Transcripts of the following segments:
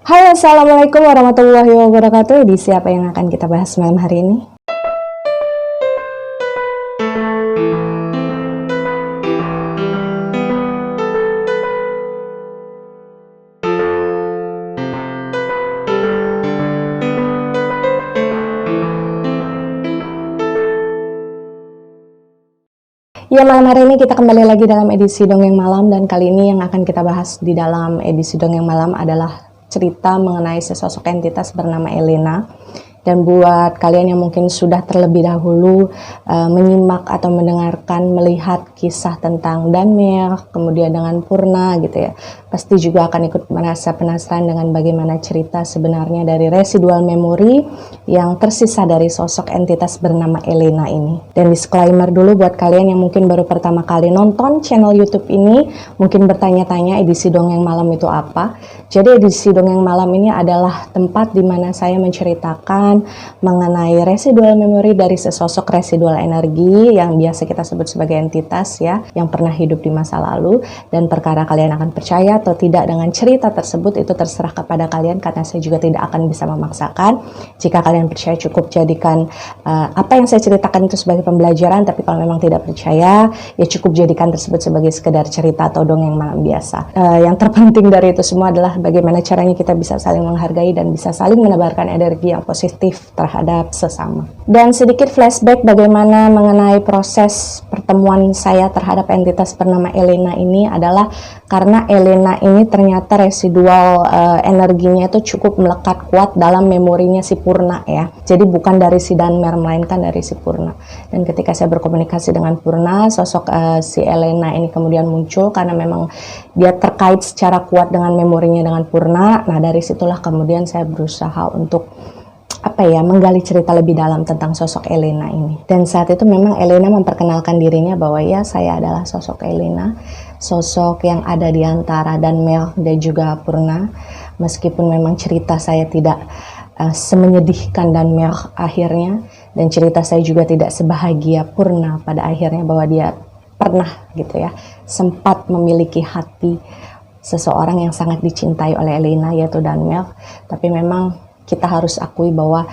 Hai, Assalamualaikum warahmatullahi wabarakatuh. Edisi apa yang akan kita bahas malam hari ini? Ya, malam hari ini kita kembali lagi dalam edisi Dongeng Malam, dan kali ini yang akan kita bahas di dalam edisi Dongeng Malam adalah cerita mengenai sesosok entitas bernama Elena. Dan buat kalian yang mungkin sudah terlebih dahulu menyimak atau mendengarkan, melihat kisah tentang Danmer, kemudian dengan Purna gitu ya, pasti juga akan ikut merasa penasaran dengan bagaimana cerita sebenarnya dari residual memori yang tersisa dari sosok entitas bernama Elena ini. Dan disclaimer dulu buat kalian yang mungkin baru pertama kali nonton channel YouTube ini, mungkin bertanya-tanya edisi Dongeng Malam itu apa. Jadi edisi Dongeng Malam ini adalah tempat di mana saya menceritakan mengenai residual memori dari sesosok residual energi yang biasa kita sebut sebagai entitas ya, yang pernah hidup di masa lalu. Dan perkara kalian akan percaya atau tidak dengan cerita tersebut itu terserah kepada kalian, karena saya juga tidak akan bisa memaksakan. Jika kalian percaya, cukup jadikan apa yang saya ceritakan itu sebagai pembelajaran, tapi kalau memang tidak percaya ya cukup jadikan tersebut sebagai sekedar cerita atau dongeng malam biasa. Yang terpenting dari itu semua adalah bagaimana caranya kita bisa saling menghargai dan bisa saling menebarkan energi yang positif terhadap sesama. Dan sedikit flashback bagaimana mengenai proses pertemuan saya terhadap entitas bernama Elena ini adalah karena Elena ini ternyata residual energinya itu cukup melekat kuat dalam memorinya si Purna ya. Jadi bukan dari si Danmer, melainkan dari si Purna. Dan ketika saya berkomunikasi dengan Purna, sosok si Elena ini kemudian muncul karena memang dia terkait secara kuat dengan memorinya dengan Purna. Nah, dari situlah kemudian saya berusaha untuk menggali cerita lebih dalam tentang sosok Elena ini. Dan saat itu memang Elena memperkenalkan dirinya bahwa ya, saya adalah sosok Elena, sosok yang ada di antara Danmer dan juga Purna. Meskipun memang cerita saya tidak semenyedihkan Danmer akhirnya, dan cerita saya juga tidak sebahagia Purna pada akhirnya, bahwa dia pernah gitu ya, sempat memiliki hati seseorang yang sangat dicintai oleh Elena, yaitu Danmer. Tapi memang kita harus akui bahwa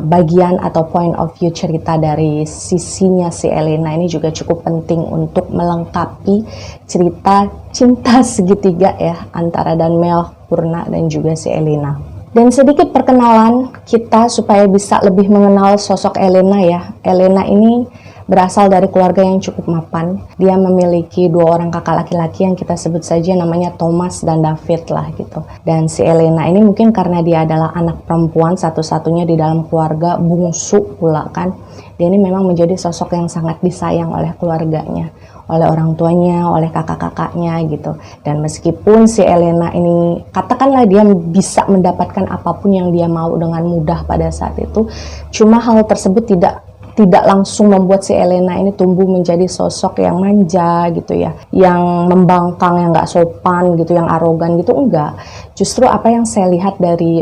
bagian atau point of view cerita dari sisinya si Elena ini juga cukup penting untuk melengkapi cerita cinta segitiga ya, antara Danmer, Purna, dan juga si Elena. Dan sedikit perkenalan kita supaya bisa lebih mengenal sosok Elena ya. Elena ini berasal dari keluarga yang cukup mapan. Dia memiliki 2 orang kakak laki-laki yang kita sebut saja namanya Thomas dan David lah gitu. Dan si Elena ini mungkin karena dia adalah anak perempuan satu-satunya di dalam keluarga, bungsu pula kan, dia ini memang menjadi sosok yang sangat disayang oleh keluarganya, oleh orang tuanya, oleh kakak-kakaknya gitu. Dan meskipun si Elena ini katakanlah dia bisa mendapatkan apapun yang dia mau dengan mudah pada saat itu, cuma hal tersebut tidak langsung membuat si Elena ini tumbuh menjadi sosok yang manja gitu ya, yang membangkang, yang gak sopan gitu, yang arogan gitu, enggak. Justru apa yang saya lihat dari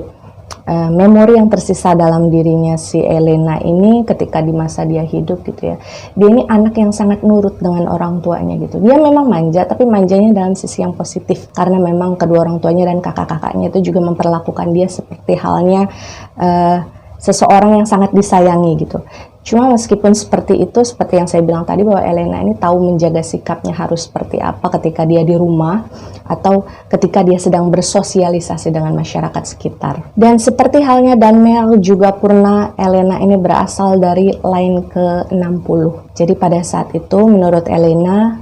memori yang tersisa dalam dirinya si Elena ini ketika di masa dia hidup gitu ya, dia ini anak yang sangat nurut dengan orang tuanya gitu. Dia memang manja, tapi manjanya dalam sisi yang positif, karena memang kedua orang tuanya dan kakak-kakaknya itu juga memperlakukan dia seperti halnya seseorang yang sangat disayangi gitu. Cuma meskipun seperti itu, seperti yang saya bilang tadi, bahwa Elena ini tahu menjaga sikapnya harus seperti apa ketika dia di rumah atau ketika dia sedang bersosialisasi dengan masyarakat sekitar. Dan seperti halnya Danmer juga Purna, Elena ini berasal dari line ke-60. Jadi pada saat itu menurut Elena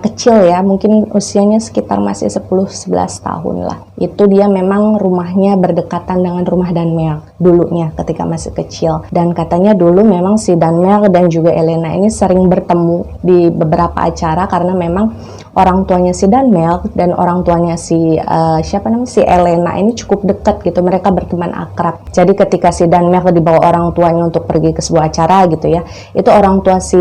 kecil ya, mungkin usianya sekitar masih 10-11 tahun lah. Itu dia memang rumahnya berdekatan dengan rumah Danmer dulunya ketika masih kecil. Dan katanya dulu memang si Danmer dan juga Elena ini sering bertemu di beberapa acara, karena memang orang tuanya si Danmer dan orang tuanya si Elena ini cukup dekat gitu, mereka berteman akrab. Jadi ketika si Danmer dibawa orang tuanya untuk pergi ke sebuah acara gitu ya, itu orang tua si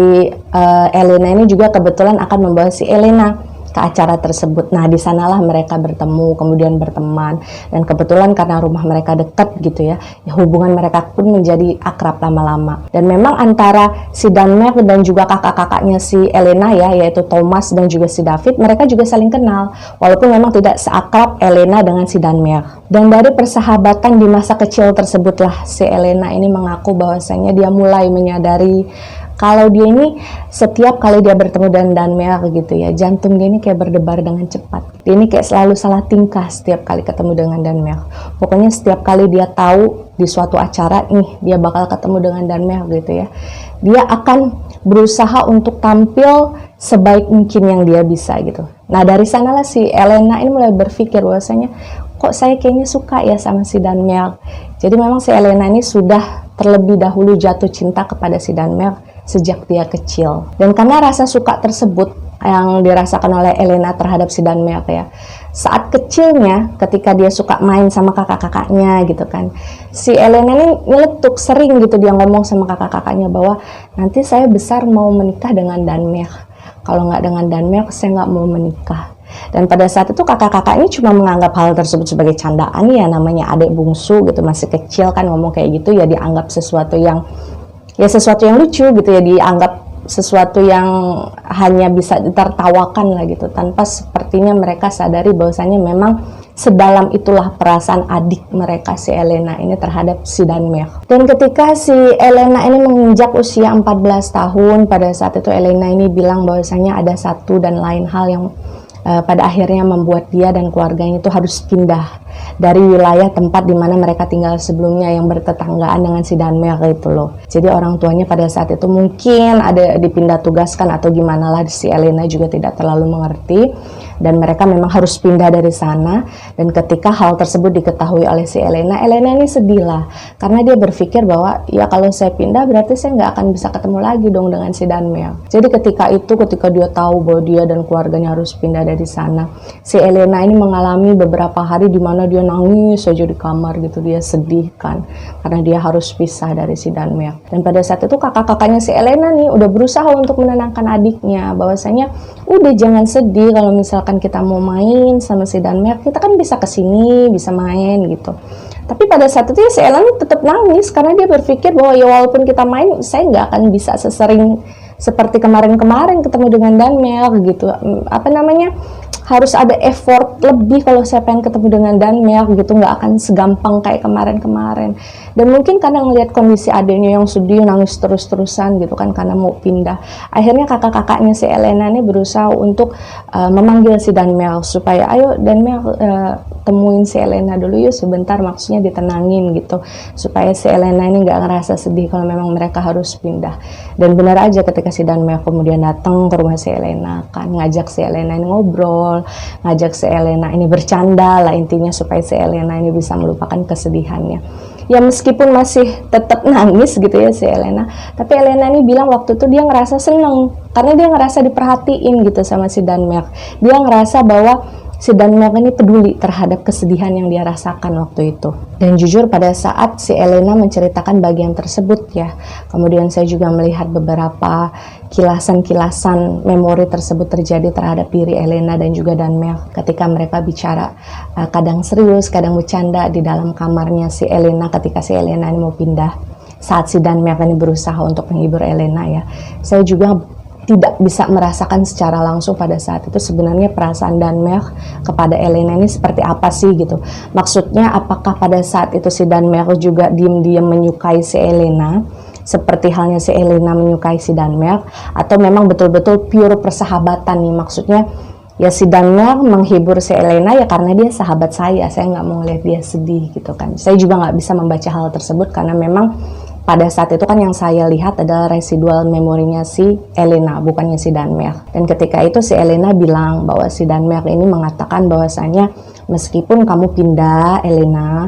Elena ini juga kebetulan akan membawa si Elena ke acara tersebut. Nah, di sanalah mereka bertemu, kemudian berteman, dan kebetulan karena rumah mereka dekat gitu ya, hubungan mereka pun menjadi akrab lama-lama. Dan memang antara si Danmerk dan juga kakak-kakaknya si Elena ya, yaitu Thomas dan juga si David, mereka juga saling kenal, walaupun memang tidak seakrab Elena dengan si Danmerk. Dan dari persahabatan di masa kecil tersebutlah si Elena ini mengaku bahwasanya dia mulai menyadari kalau dia ini setiap kali dia bertemu dengan Danmerk gitu ya, jantung dia ini kayak berdebar dengan cepat. Dia ini kayak selalu salah tingkah setiap kali ketemu dengan Danmerk. Pokoknya setiap kali dia tahu di suatu acara nih dia bakal ketemu dengan Danmerk gitu ya, dia akan berusaha untuk tampil sebaik mungkin yang dia bisa gitu. Nah, dari sanalah si Elena ini mulai berpikir bahwasanya kok saya kayaknya suka ya sama si Danmerk. Jadi memang si Elena ini sudah terlebih dahulu jatuh cinta kepada si Danmerk sejak dia kecil. Dan karena rasa suka tersebut yang dirasakan oleh Elena terhadap si Danmerk ya, saat kecilnya ketika dia suka main sama kakak-kakaknya gitu kan, si Elena ini nyeletuk sering gitu, dia ngomong sama kakak-kakaknya bahwa nanti saya besar mau menikah dengan Danmerk, kalau nggak dengan Danmerk saya nggak mau menikah. Dan pada saat itu kakak-kakaknya cuma menganggap hal tersebut sebagai candaan ya, namanya adik bungsu gitu, masih kecil kan, ngomong kayak gitu ya dianggap sesuatu yang lucu gitu ya, dianggap sesuatu yang hanya bisa ditertawakan lah gitu, tanpa sepertinya mereka sadari bahwasanya memang sedalam itulah perasaan adik mereka si Elena ini terhadap si Danmerk. Dan ketika si Elena ini menginjak usia 14 tahun, pada saat itu Elena ini bilang bahwasanya ada satu dan lain hal yang pada akhirnya membuat dia dan keluarganya itu harus pindah dari wilayah tempat di mana mereka tinggal sebelumnya yang bertetanggaan dengan si Danmerk itu loh. Jadi orang tuanya pada saat itu mungkin ada dipindah tugaskan atau gimana lah, si Elena juga tidak terlalu mengerti, dan mereka memang harus pindah dari sana. Dan ketika hal tersebut diketahui oleh si Elena, Elena ini sedih lah, karena dia berpikir bahwa ya kalau saya pindah berarti saya nggak akan bisa ketemu lagi dong dengan si Danmerk. Jadi ketika dia tahu bahwa dia dan keluarganya harus pindah dari sana, si Elena ini mengalami beberapa hari di mana dia nangis saja di kamar gitu, dia sedih kan karena dia harus pisah dari si Danmerk. Dan pada saat itu kakak-kakaknya si Elena nih udah berusaha untuk menenangkan adiknya bahwasanya udah jangan sedih, kalau misalkan kita mau main sama si Danmerk kita kan bisa kesini, bisa main gitu. Tapi pada saat itu ya si Elena tetap nangis karena dia berpikir bahwa ya walaupun kita main saya nggak akan bisa sesering seperti kemarin-kemarin ketemu dengan Danmerk gitu. Harus ada effort lebih kalau saya pengen ketemu dengan Danmerk gitu, nggak akan segampang kayak kemarin-kemarin. Dan mungkin karena ngelihat kondisi adiknya yang sedih, nangis terus-terusan gitu kan karena mau pindah, akhirnya kakak-kakaknya si Elena ini berusaha untuk memanggil si Danmerk supaya ayo Danmerk temuin si Elena dulu yuk sebentar, maksudnya ditenangin gitu supaya si Elena ini nggak ngerasa sedih kalau memang mereka harus pindah. Dan benar aja ketika si Danmerk kemudian datang ke rumah si Elena kan, ngajak si Elena ini ngobrol, ngajak si Elena ini bercanda lah intinya supaya si Elena ini bisa melupakan kesedihannya. Ya meskipun masih tetap nangis gitu ya si Elena, tapi Elena ini bilang waktu itu dia ngerasa seneng karena dia ngerasa diperhatiin gitu sama si Danmerk. Dia ngerasa bahwa si Danmerk ini peduli terhadap kesedihan yang dia rasakan waktu itu. Dan jujur pada saat si Elena menceritakan bagian tersebut ya, kemudian saya juga melihat beberapa kilasan-kilasan memori tersebut terjadi terhadap diri Elena dan juga Danmerk ketika mereka bicara, kadang serius, kadang bercanda di dalam kamarnya si Elena ketika si Elena ini mau pindah. Saat si Danmerk ini berusaha untuk menghibur Elena ya, saya juga tidak bisa merasakan secara langsung pada saat itu sebenarnya perasaan Danmerk kepada Elena ini seperti apa sih gitu. Maksudnya apakah pada saat itu si Danmerk juga diam-diam menyukai si Elena seperti halnya si Elena menyukai si Danmerk, atau memang betul-betul pure persahabatan nih, maksudnya ya si Danmerk menghibur si Elena ya karena dia sahabat saya nggak mau lihat dia sedih gitu kan. Saya juga nggak bisa membaca hal tersebut karena memang pada saat itu kan yang saya lihat adalah residual memorinya si Elena, bukannya si Danmerk. Dan ketika itu si Elena bilang bahwa si Danmerk ini mengatakan bahwasanya meskipun kamu pindah Elena,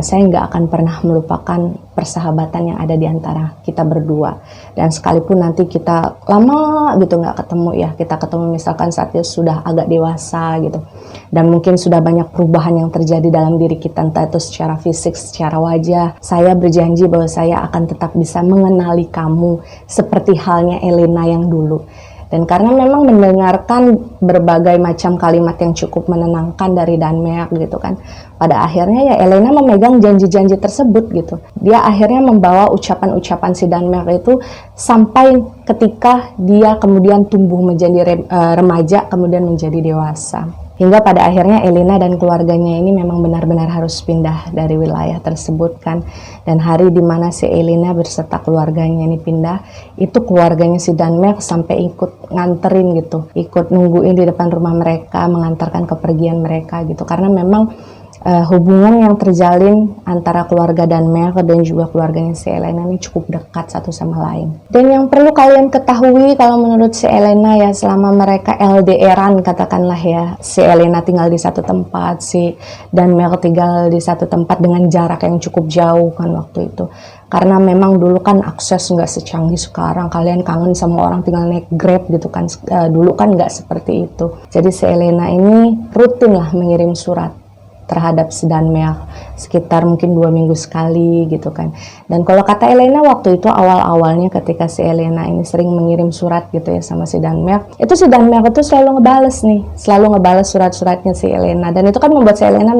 saya nggak akan pernah melupakan persahabatan yang ada di antara kita berdua. Dan sekalipun nanti kita lama gitu nggak ketemu ya, kita ketemu misalkan saat dia sudah agak dewasa gitu, dan mungkin sudah banyak perubahan yang terjadi dalam diri kita, entah itu secara fisik, secara wajah, saya berjanji bahwa saya akan tetap bisa mengenali kamu seperti halnya Elena yang dulu. Dan karena memang mendengarkan berbagai macam kalimat yang cukup menenangkan dari Danmerk gitu kan, pada akhirnya ya Elena memegang janji-janji tersebut gitu. Dia akhirnya membawa ucapan-ucapan si Danmerk itu sampai ketika dia kemudian tumbuh menjadi remaja, kemudian menjadi dewasa. Hingga pada akhirnya Elena dan keluarganya ini memang benar-benar harus pindah dari wilayah tersebut kan. Dan hari dimana si Elena berserta keluarganya ini pindah, itu keluarganya si Danmerk sampai ikut nganterin gitu, ikut nungguin di depan rumah mereka, mengantarkan kepergian mereka gitu. Karena memang hubungan yang terjalin antara keluarga Danmerk dan juga keluarganya si Elena ini cukup dekat satu sama lain. Dan yang perlu kalian ketahui kalau menurut si Elena ya, selama mereka LDR-an katakanlah ya, si Elena tinggal di satu tempat, si Danmerk tinggal di satu tempat dengan jarak yang cukup jauh kan waktu itu. Karena memang dulu kan akses nggak secanggih sekarang, kalian kangen sama orang tinggal naik Grab gitu kan, dulu kan nggak seperti itu. Jadi si Elena ini rutin lah mengirim surat terhadap si Danmerk, sekitar mungkin 2 minggu sekali gitu kan. Dan kalau kata Elena waktu itu awal-awalnya ketika si Elena ini sering mengirim surat gitu ya sama si Danmerk, itu si Danmerk itu selalu ngebales surat-suratnya si Elena, dan itu kan membuat si Elena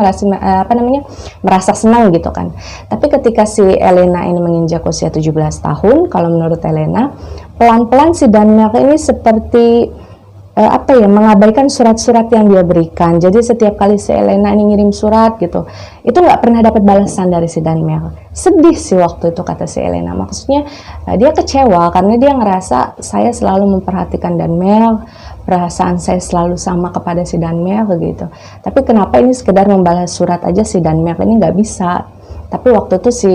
merasa senang gitu kan. Tapi ketika si Elena ini menginjak usia 17 tahun, kalau menurut Elena, pelan-pelan si Danmerk ini seperti mengabaikan surat-surat yang dia berikan. Jadi setiap kali si Elena ini ngirim surat gitu, itu nggak pernah dapat balasan dari si Danmerk. Sedih sih waktu itu kata si Elena. Maksudnya dia kecewa karena dia ngerasa saya selalu memperhatikan Danmerk, perasaan saya selalu sama kepada si Danmerk gitu. Tapi kenapa ini sekedar membalas surat aja si Danmerk ini nggak bisa. Tapi waktu itu si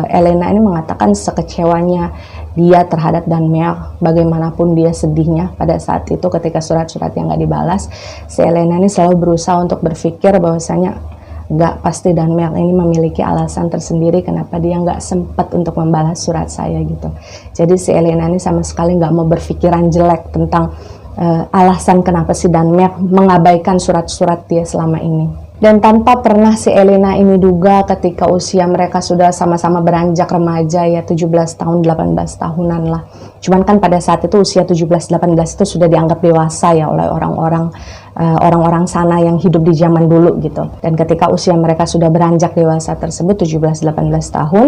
Elena ini mengatakan sekecewanya dia terhadap Danmerk, bagaimanapun dia sedihnya pada saat itu ketika surat-surat yang nggak dibalas, si Elena ini selalu berusaha untuk berpikir bahwasanya nggak, pasti Danmerk ini memiliki alasan tersendiri kenapa dia nggak sempat untuk membalas surat saya gitu. Jadi si Elena ini sama sekali nggak mau berpikiran jelek tentang alasan kenapa si Danmerk mengabaikan surat-surat dia selama ini. Dan tanpa pernah si Elena ini duga ketika usia mereka sudah sama-sama beranjak remaja ya, 17 tahun, 18 tahunan lah. Cuman kan pada saat itu usia 17-18 itu sudah dianggap dewasa ya oleh orang-orang sana yang hidup di zaman dulu gitu. Dan ketika usia mereka sudah beranjak dewasa tersebut 17-18 tahun,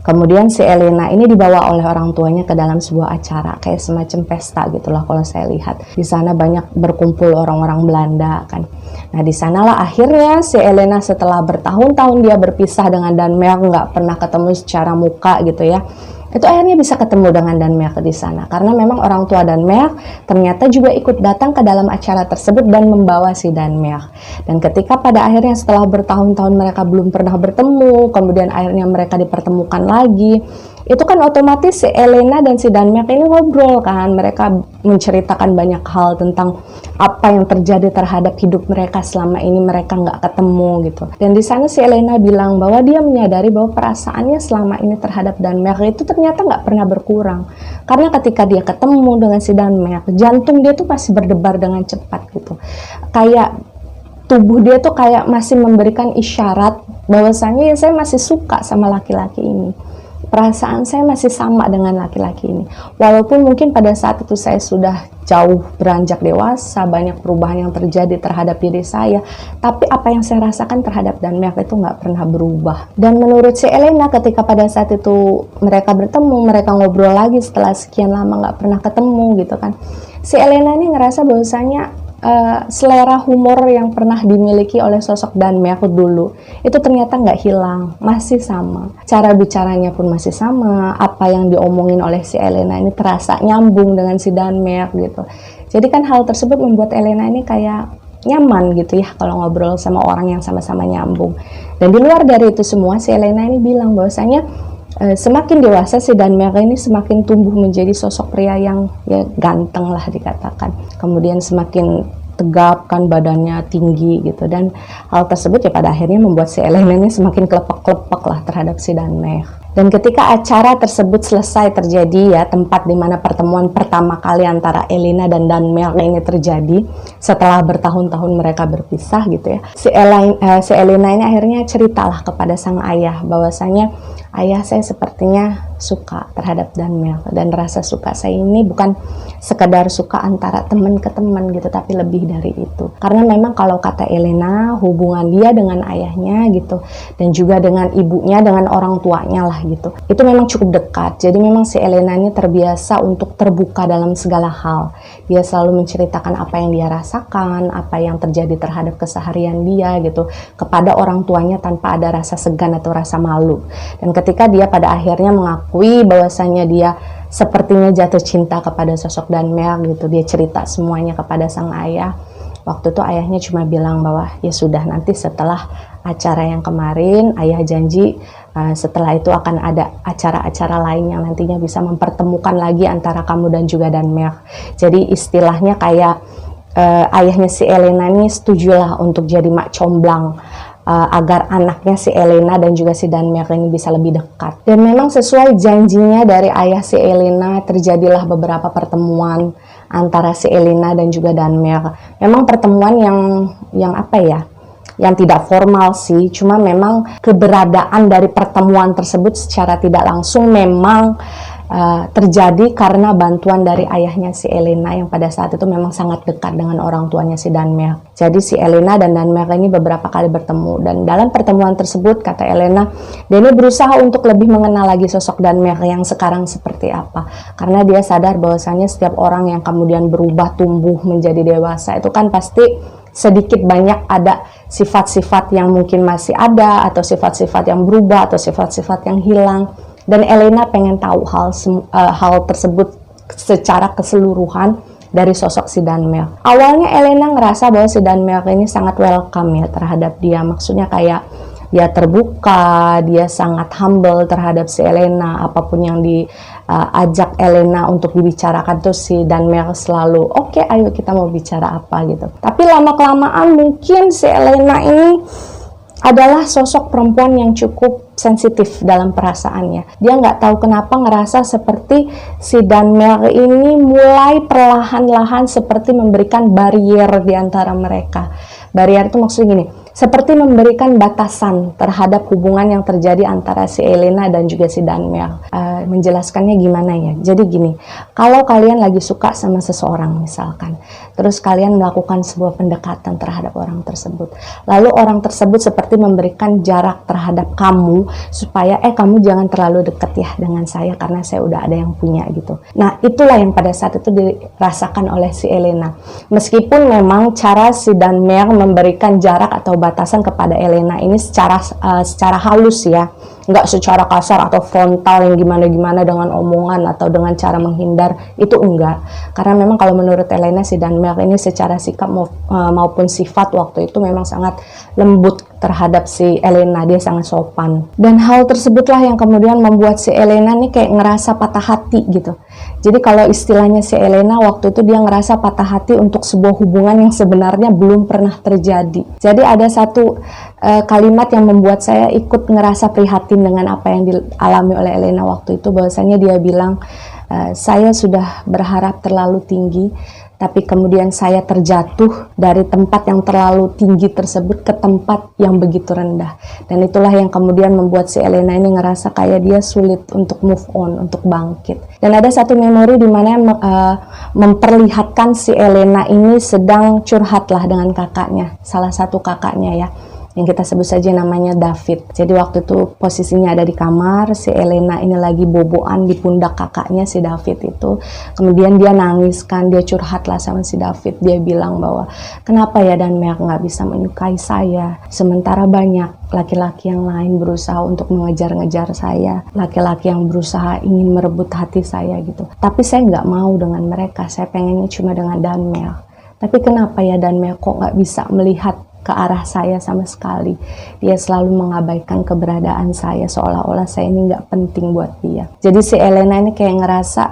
kemudian si Elena ini dibawa oleh orang tuanya ke dalam sebuah acara kayak semacam pesta gitulah kalau saya lihat. Di sana banyak berkumpul orang-orang Belanda kan. Nah di sanalah akhirnya si Elena setelah bertahun-tahun dia berpisah dengan Danmerk, nggak pernah ketemu secara muka gitu ya, itu akhirnya bisa ketemu dengan Danmerk di sana karena memang orang tua Danmerk ternyata juga ikut datang ke dalam acara tersebut dan membawa si Danmerk. Dan ketika pada akhirnya setelah bertahun-tahun mereka belum pernah bertemu, kemudian akhirnya mereka dipertemukan lagi, itu kan otomatis si Elena dan si Danmerk ini ngobrol kan, mereka menceritakan banyak hal tentang apa yang terjadi terhadap hidup mereka selama ini mereka nggak ketemu gitu. Dan di sana si Elena bilang bahwa dia menyadari bahwa perasaannya selama ini terhadap Danmerk itu ternyata nggak pernah berkurang, karena ketika dia ketemu dengan si Danmerk, jantung dia tuh masih berdebar dengan cepat gitu, kayak tubuh dia tuh kayak masih memberikan isyarat bahwasanya ya saya masih suka sama laki-laki ini, perasaan saya masih sama dengan laki-laki ini. Walaupun mungkin pada saat itu saya sudah jauh beranjak dewasa, banyak perubahan yang terjadi terhadap diri saya, tapi apa yang saya rasakan terhadap Danmerk itu nggak pernah berubah. Dan menurut si Elena ketika pada saat itu mereka bertemu, mereka ngobrol lagi setelah sekian lama nggak pernah ketemu gitu kan, si Elena ini ngerasa bahwasanya selera humor yang pernah dimiliki oleh sosok Danmerk dulu itu ternyata nggak hilang, masih sama, cara bicaranya pun masih sama, apa yang diomongin oleh si Elena ini terasa nyambung dengan si Danmerk gitu. Jadi kan hal tersebut membuat Elena ini kayak nyaman gitu ya kalau ngobrol sama orang yang sama-sama nyambung. Dan di luar dari itu semua, si Elena ini bilang bahwasanya semakin dewasa si Danmerk ini semakin tumbuh menjadi sosok pria yang ya ganteng lah dikatakan, kemudian semakin tegap kan, badannya tinggi gitu. Dan hal tersebut ya pada akhirnya membuat si Elena ini semakin kelepek-kelepek lah terhadap si Danmerk. Dan ketika acara tersebut selesai terjadi ya, tempat dimana pertemuan pertama kali antara Elena dan Danmerk ini terjadi setelah bertahun-tahun mereka berpisah gitu ya, si Elena ini akhirnya ceritalah kepada sang ayah bahwasanya ayah, saya sepertinya suka terhadap Danmel. Dan rasa suka saya ini bukan sekedar suka antara teman ke teman gitu, tapi lebih dari itu. Karena memang kalau kata Elena, hubungan dia dengan ayahnya gitu, dan juga dengan ibunya, dengan orang tuanya lah gitu, itu memang cukup dekat. Jadi memang si Elena ini terbiasa untuk terbuka dalam segala hal. Dia selalu menceritakan apa yang dia rasakan, apa yang terjadi terhadap keseharian dia gitu, kepada orang tuanya tanpa ada rasa segan atau rasa malu. Dan ketika dia pada akhirnya mengakui bahwasanya dia sepertinya jatuh cinta kepada sosok Danmel gitu, dia cerita semuanya kepada sang ayah. Waktu itu ayahnya cuma bilang bahwa ya sudah, nanti setelah acara yang kemarin ayah janji setelah itu akan ada acara-acara lain yang nantinya bisa mempertemukan lagi antara kamu dan juga Danmel. Jadi istilahnya kayak ayahnya si Elena ini setujulah untuk jadi mak comblang, agar anaknya si Elena dan juga si Danmel ini bisa lebih dekat. Dan memang sesuai janjinya dari ayah si Elena, terjadilah beberapa pertemuan antara si Elena dan juga Danmel. Memang pertemuan yang apa ya, yang tidak formal sih, cuma memang keberadaan dari pertemuan tersebut secara tidak langsung memang terjadi karena bantuan dari ayahnya si Elena yang pada saat itu memang sangat dekat dengan orang tuanya si Danmel. Jadi si Elena dan Danmel ini beberapa kali bertemu, dan dalam pertemuan tersebut kata Elena, dia ini berusaha untuk lebih mengenal lagi sosok Danmel yang sekarang seperti apa, karena dia sadar bahwasanya setiap orang yang kemudian berubah tumbuh menjadi dewasa itu kan pasti sedikit banyak ada sifat-sifat yang mungkin masih ada, atau sifat-sifat yang berubah, atau sifat-sifat yang hilang. Dan Elena pengen tahu hal tersebut secara keseluruhan dari sosok si Danmel. Awalnya Elena ngerasa bahwa si Danmel ini sangat welcome ya terhadap dia. Maksudnya kayak dia terbuka, dia sangat humble terhadap si Elena. Apapun yang diajak Elena untuk dibicarakan tuh si Danmel selalu oke, ayo kita mau bicara apa gitu. Tapi lama-kelamaan mungkin si Elena ini adalah sosok perempuan yang cukup sensitif dalam perasaannya. Dia nggak tahu kenapa ngerasa seperti si Danmel ini mulai perlahan-lahan seperti memberikan barrier di antara mereka. Barrier itu maksudnya gini, seperti memberikan batasan terhadap hubungan yang terjadi antara si Elena dan juga si Danmel. Menjelaskannya gimana ya? Jadi gini, kalau kalian lagi suka sama seseorang misalkan, terus kalian melakukan sebuah pendekatan terhadap orang tersebut, lalu orang tersebut seperti memberikan jarak terhadap kamu supaya kamu jangan terlalu deket ya dengan saya karena saya udah ada yang punya gitu. Nah itulah yang pada saat itu dirasakan oleh si Elena. Meskipun memang cara si Danmel memberikan jarak atau batasan kepada Elena ini secara halus ya, nggak secara kasar atau frontal yang gimana-gimana dengan omongan atau dengan cara menghindar, itu enggak. Karena memang kalau menurut Elena si Danmel ini secara sikap maupun sifat waktu itu memang sangat lembut terhadap si Elena, dia sangat sopan. Dan hal tersebutlah yang kemudian membuat si Elena nih kayak ngerasa patah hati gitu. Jadi kalau istilahnya si Elena waktu itu dia ngerasa patah hati untuk sebuah hubungan yang sebenarnya belum pernah terjadi. Jadi ada satu kalimat yang membuat saya ikut ngerasa prihatin dengan apa yang dialami oleh Elena waktu itu, bahwasanya dia bilang, saya sudah berharap terlalu tinggi, tapi kemudian saya terjatuh dari tempat yang terlalu tinggi tersebut ke tempat yang begitu rendah. Dan itulah yang kemudian membuat si Elena ini ngerasa kayak dia sulit untuk move on, untuk bangkit. Dan ada satu memori di mana memperlihatkan si Elena ini sedang curhatlah dengan kakaknya, salah satu kakaknya ya, yang kita sebut saja namanya David. Jadi waktu itu posisinya ada di kamar, si Elena ini lagi boboan di pundak kakaknya si David itu. Kemudian dia nangis kan, dia curhat lah sama si David. Dia bilang bahwa kenapa ya Danmel nggak bisa menyukai saya, sementara banyak laki-laki yang lain berusaha untuk mengejar-ngejar saya, laki-laki yang berusaha ingin merebut hati saya gitu. Tapi saya nggak mau dengan mereka, saya pengennya cuma dengan Danmel. Tapi kenapa ya Danmel kok nggak bisa melihat ke arah saya sama sekali. Dia selalu mengabaikan keberadaan saya, seolah-olah saya ini nggak penting buat dia. Jadi si Elena ini kayak ngerasa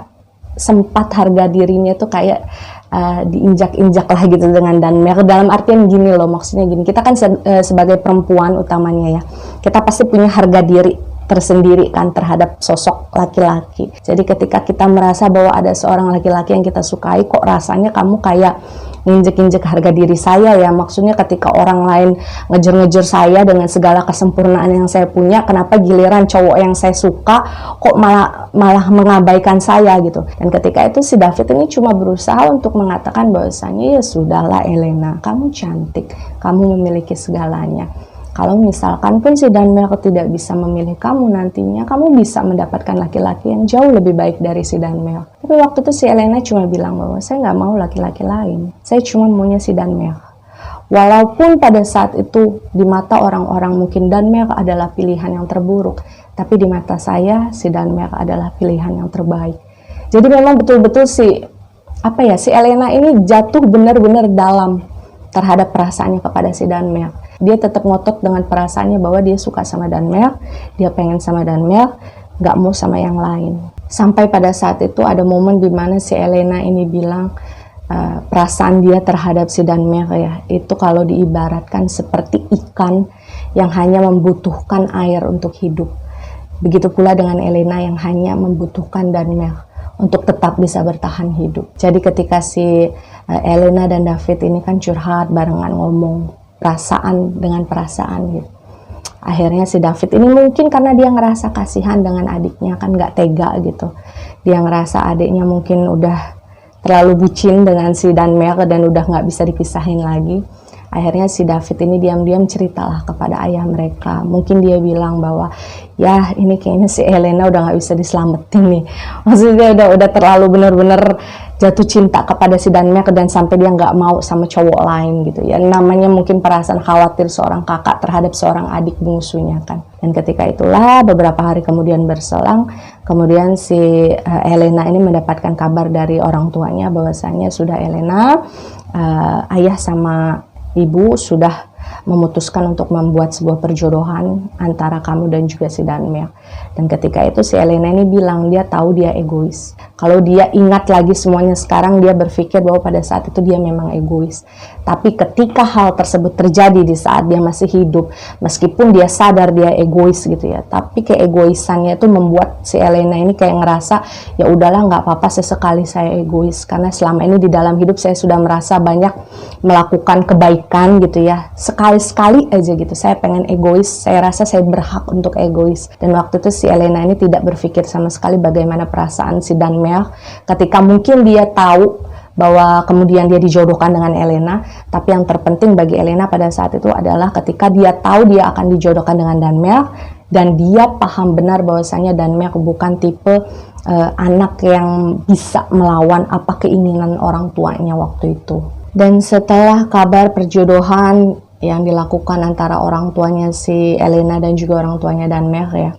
sempat harga dirinya tuh kayak diinjak-injak lah gitu dengan Danmel. Dalam artian gini loh, maksudnya gini, kita kan sebagai perempuan utamanya ya, kita pasti punya harga diri tersendiri kan terhadap sosok laki-laki. Jadi ketika kita merasa bahwa ada seorang laki-laki yang kita sukai, kok rasanya kamu kayak nginjek-injek harga diri saya ya. Maksudnya ketika orang lain ngejer-ngejer saya dengan segala kesempurnaan yang saya punya, kenapa giliran cowok yang saya suka kok malah mengabaikan saya gitu. Dan ketika itu si David ini cuma berusaha untuk mengatakan bahwasanya ya sudahlah Elena, kamu cantik, kamu memiliki segalanya. Kalau misalkan pun si Danemark tidak bisa memilih kamu nantinya, kamu bisa mendapatkan laki-laki yang jauh lebih baik dari si Danemark. Tapi waktu itu si Elena cuma bilang bahwa saya nggak mau laki-laki lain, saya cuma maunya si Danemark. Walaupun pada saat itu di mata orang-orang mungkin Danemark adalah pilihan yang terburuk, tapi di mata saya si Danemark adalah pilihan yang terbaik. Jadi memang betul-betul si Elena ini jatuh benar-benar dalam terhadap perasaannya kepada si Danemark. Dia tetap ngotot dengan perasaannya bahwa dia suka sama Danemark, dia pengen sama Danemark, gak mau sama yang lain. Sampai pada saat itu ada momen di mana si Elena ini bilang perasaan dia terhadap si Danemark ya, itu kalau diibaratkan seperti ikan yang hanya membutuhkan air untuk hidup. Begitu pula dengan Elena yang hanya membutuhkan Danemark untuk tetap bisa bertahan hidup. Jadi ketika si Elena dan David ini kan curhat barengan, ngomong perasaan dengan perasaan gitu. Akhirnya si David ini mungkin karena dia ngerasa kasihan dengan adiknya, kan gak tega gitu. Dia ngerasa adiknya mungkin udah terlalu bucin dengan si Danemark dan udah gak bisa dipisahin lagi. Akhirnya si David ini diam-diam ceritalah kepada ayah mereka. Mungkin dia bilang bahwa ya ini kayaknya si Elena udah gak bisa diselamatin nih. Maksudnya udah terlalu bener-bener jatuh cinta kepada si Danemark dan sampai dia nggak mau sama cowok lain gitu ya. Namanya mungkin perasaan khawatir seorang kakak terhadap seorang adik bungsunya kan. Dan ketika itulah beberapa hari kemudian berselang, kemudian si Elena ini mendapatkan kabar dari orang tuanya bahwasanya sudah Elena, ayah sama ibu sudah memutuskan untuk membuat sebuah perjodohan antara kamu dan juga si Danemark. Dan ketika itu si Elena ini bilang dia tahu dia egois. Kalau dia ingat lagi semuanya sekarang, dia berpikir bahwa pada saat itu dia memang egois. Tapi ketika hal tersebut terjadi di saat dia masih hidup, meskipun dia sadar dia egois gitu ya, tapi keegoisannya itu membuat si Elena ini kayak ngerasa ya udahlah nggak apa-apa sesekali saya egois, karena selama ini di dalam hidup saya sudah merasa banyak melakukan kebaikan gitu ya. Sekali-sekali aja gitu saya pengen egois, saya rasa saya berhak untuk egois. Dan waktu itu si Elena ini tidak berpikir sama sekali bagaimana perasaan si Danemark ketika mungkin dia tahu bahwa kemudian dia dijodohkan dengan Elena. Tapi yang terpenting bagi Elena pada saat itu adalah ketika dia tahu dia akan dijodohkan dengan Danemark dan dia paham benar bahwasanya Danemark bukan tipe anak yang bisa melawan apa keinginan orang tuanya waktu itu. Dan setelah kabar perjodohan yang dilakukan antara orang tuanya si Elena dan juga orang tuanya Danemark ya,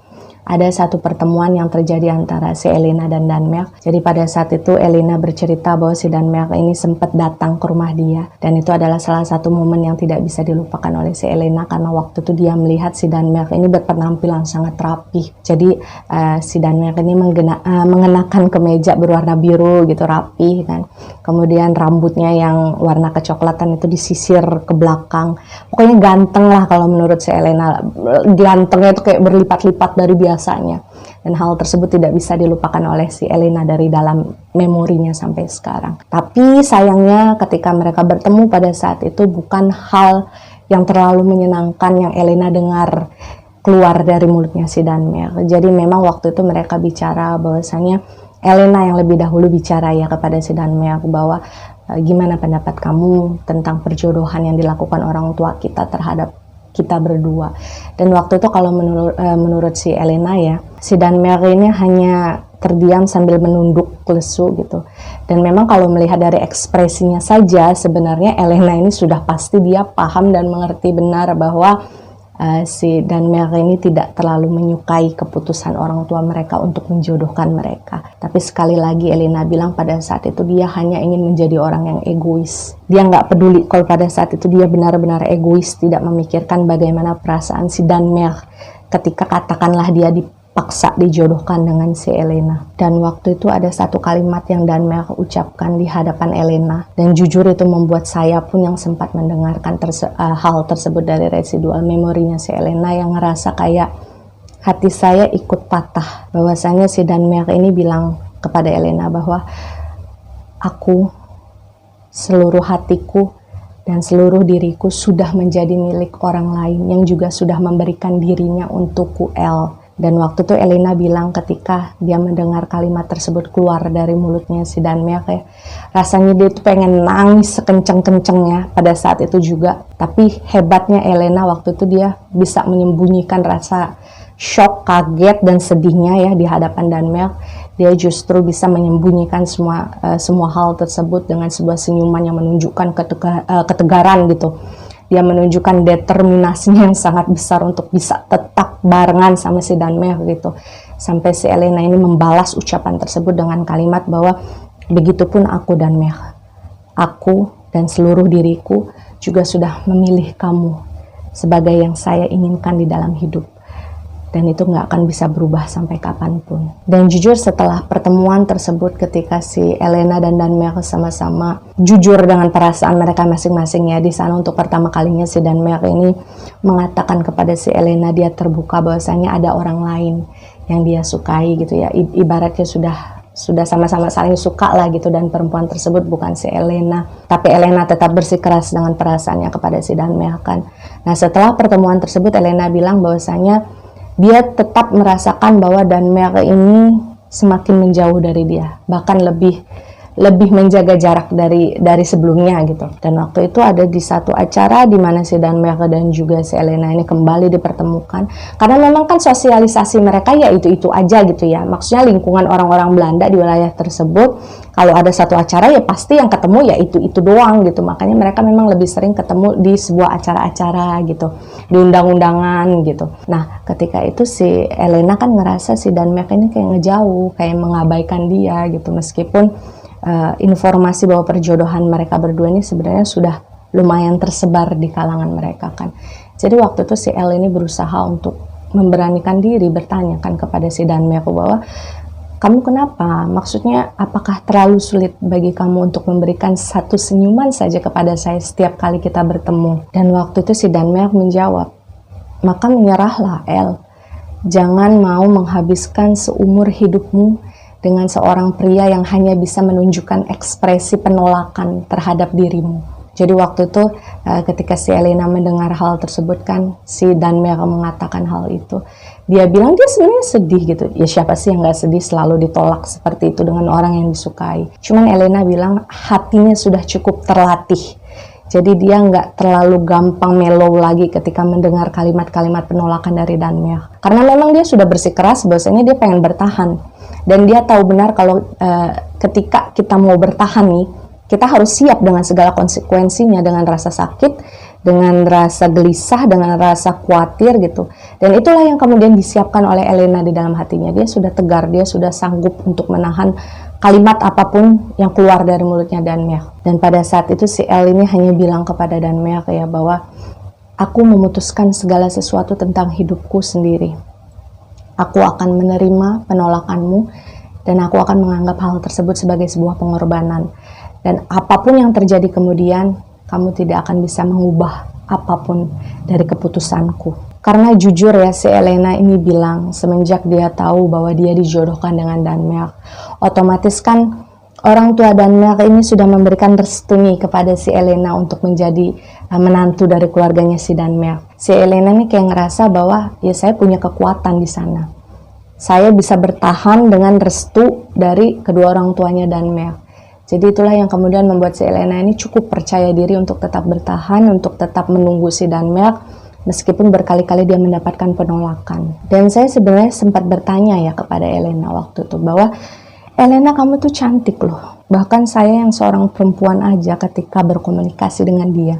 ada satu pertemuan yang terjadi antara si Elena dan Danemark. Jadi pada saat itu Elena bercerita bahwa si Danemark ini sempat datang ke rumah dia. Dan itu adalah salah satu momen yang tidak bisa dilupakan oleh si Elena, karena waktu itu dia melihat si Danemark ini berpenampilan sangat rapi. Jadi si Danemark ini mengenakan kemeja berwarna biru gitu, rapi kan. Kemudian rambutnya yang warna kecoklatan itu disisir ke belakang. Pokoknya ganteng lah kalau menurut si Elena. Gantengnya itu kayak berlipat-lipat dari biasanya. Dan hal tersebut tidak bisa dilupakan oleh si Elena dari dalam memorinya sampai sekarang. Tapi sayangnya ketika mereka bertemu pada saat itu bukan hal yang terlalu menyenangkan yang Elena dengar keluar dari mulutnya si Danemark. Jadi memang waktu itu mereka bicara bahwasanya Elena yang lebih dahulu bicara ya kepada si Danemark bahwa gimana pendapat kamu tentang perjodohan yang dilakukan orang tua kita terhadap kita berdua. Dan waktu itu kalau menurut si Elena ya, si Danemark ini hanya terdiam sambil menunduk lesu gitu. Dan memang kalau melihat dari ekspresinya saja sebenarnya Elena ini sudah pasti dia paham dan mengerti benar bahwa si Danemark ini tidak terlalu menyukai keputusan orang tua mereka untuk menjodohkan mereka. Tapi sekali lagi Elena bilang pada saat itu dia hanya ingin menjadi orang yang egois. Dia nggak peduli kalau pada saat itu dia benar-benar egois, tidak memikirkan bagaimana perasaan si Danemark ketika katakanlah dia dipaksa dijodohkan dengan si Elena. Dan waktu itu ada satu kalimat yang Danemark ucapkan di hadapan Elena, dan jujur itu membuat saya pun yang sempat mendengarkan hal tersebut dari residual memorinya si Elena yang ngerasa kayak hati saya ikut patah. Bahwasanya si Danemark ini bilang kepada Elena bahwa aku seluruh hatiku dan seluruh diriku sudah menjadi milik orang lain yang juga sudah memberikan dirinya untukku, El. Dan waktu itu Elena bilang ketika dia mendengar kalimat tersebut keluar dari mulutnya si Danmea, kayak rasanya dia tuh pengen nangis sekenceng-kencengnya pada saat itu juga. Tapi hebatnya Elena waktu itu dia bisa menyembunyikan rasa shock, kaget, dan sedihnya ya di hadapan Danmea. Dia justru bisa menyembunyikan semua hal tersebut dengan sebuah senyuman yang menunjukkan ketegaran gitu. Dia menunjukkan determinasinya yang sangat besar untuk bisa tetap barengan sama si Danmea gitu. Sampai si Elena ini membalas ucapan tersebut dengan kalimat bahwa begitupun aku Danmea. Aku dan seluruh diriku juga sudah memilih kamu sebagai yang saya inginkan di dalam hidup. Dan itu nggak akan bisa berubah sampai kapanpun. Dan jujur setelah pertemuan tersebut ketika si Elena dan Danmea sama-sama jujur dengan perasaan mereka masing-masing ya, di sana untuk pertama kalinya si Danmea ini mengatakan kepada si Elena, dia terbuka bahwasanya ada orang lain yang dia sukai gitu ya, ibaratnya sudah sama-sama saling suka lah gitu, dan perempuan tersebut bukan si Elena, tapi Elena tetap bersikeras dengan perasaannya kepada si Danmea kan. Nah setelah pertemuan tersebut Elena bilang bahwasanya dia tetap merasakan bahwa Danmea ini semakin menjauh dari dia, bahkan lebih menjaga jarak dari sebelumnya gitu. Dan waktu itu ada di satu acara di mana si Danmea dan juga si Elena ini kembali dipertemukan, karena memang kan sosialisasi mereka ya itu aja gitu ya. Maksudnya lingkungan orang-orang Belanda di wilayah tersebut, kalau ada satu acara ya pasti yang ketemu ya itu doang gitu. Makanya mereka memang lebih sering ketemu di sebuah acara-acara gitu, di undang-undangan gitu. Nah ketika itu si Elena kan ngerasa si Danmea ini kayak ngejauh, kayak mengabaikan dia gitu, meskipun informasi bahwa perjodohan mereka berdua ini sebenarnya sudah lumayan tersebar di kalangan mereka kan. Jadi waktu itu si El ini berusaha untuk memberanikan diri bertanyakan kepada si Danmea bahwa kamu kenapa? Maksudnya apakah terlalu sulit bagi kamu untuk memberikan satu senyuman saja kepada saya setiap kali kita bertemu? Dan waktu itu si Danmea menjawab, maka menyerahlah El. Jangan mau menghabiskan seumur hidupmu dengan seorang pria yang hanya bisa menunjukkan ekspresi penolakan terhadap dirimu. Jadi waktu itu ketika si Elena mendengar hal tersebut kan, si Danmea mengatakan hal itu. Dia bilang dia sebenarnya sedih gitu. Ya siapa sih yang gak sedih selalu ditolak seperti itu dengan orang yang disukai. Cuman Elena bilang hatinya sudah cukup terlatih. Jadi dia nggak terlalu gampang mellow lagi ketika mendengar kalimat-kalimat penolakan dari Danmea. Karena memang dia sudah bersikeras bahwasanya dia pengen bertahan. Dan dia tahu benar kalau ketika kita mau bertahan nih, kita harus siap dengan segala konsekuensinya, dengan rasa sakit, dengan rasa gelisah, dengan rasa khawatir gitu. Dan itulah yang kemudian disiapkan oleh Elena di dalam hatinya. Dia sudah tegar, dia sudah sanggup untuk menahan kalimat apapun yang keluar dari mulutnya Danmea. Dan pada saat itu si El ini hanya bilang kepada Danmea kayak bahwa aku memutuskan segala sesuatu tentang hidupku sendiri. Aku akan menerima penolakanmu dan aku akan menganggap hal tersebut sebagai sebuah pengorbanan. Dan apapun yang terjadi kemudian, kamu tidak akan bisa mengubah apapun dari keputusanku. Karena jujur ya, si Elena ini bilang semenjak dia tahu bahwa dia dijodohkan dengan Danmea, otomatis kan orang tua Danmea ini sudah memberikan restu nih kepada si Elena untuk menjadi menantu dari keluarganya si Danmea. Si Elena ini kayak ngerasa bahwa ya saya punya kekuatan di sana. Saya bisa bertahan dengan restu dari kedua orang tuanya Danmea. Jadi itulah yang kemudian membuat si Elena ini cukup percaya diri untuk tetap bertahan, untuk tetap menunggu si Danmea meskipun berkali-kali dia mendapatkan penolakan. Dan saya sebenarnya sempat bertanya ya kepada Elena waktu itu bahwa Elena, kamu tuh cantik loh. Bahkan saya yang seorang perempuan aja ketika berkomunikasi dengan dia,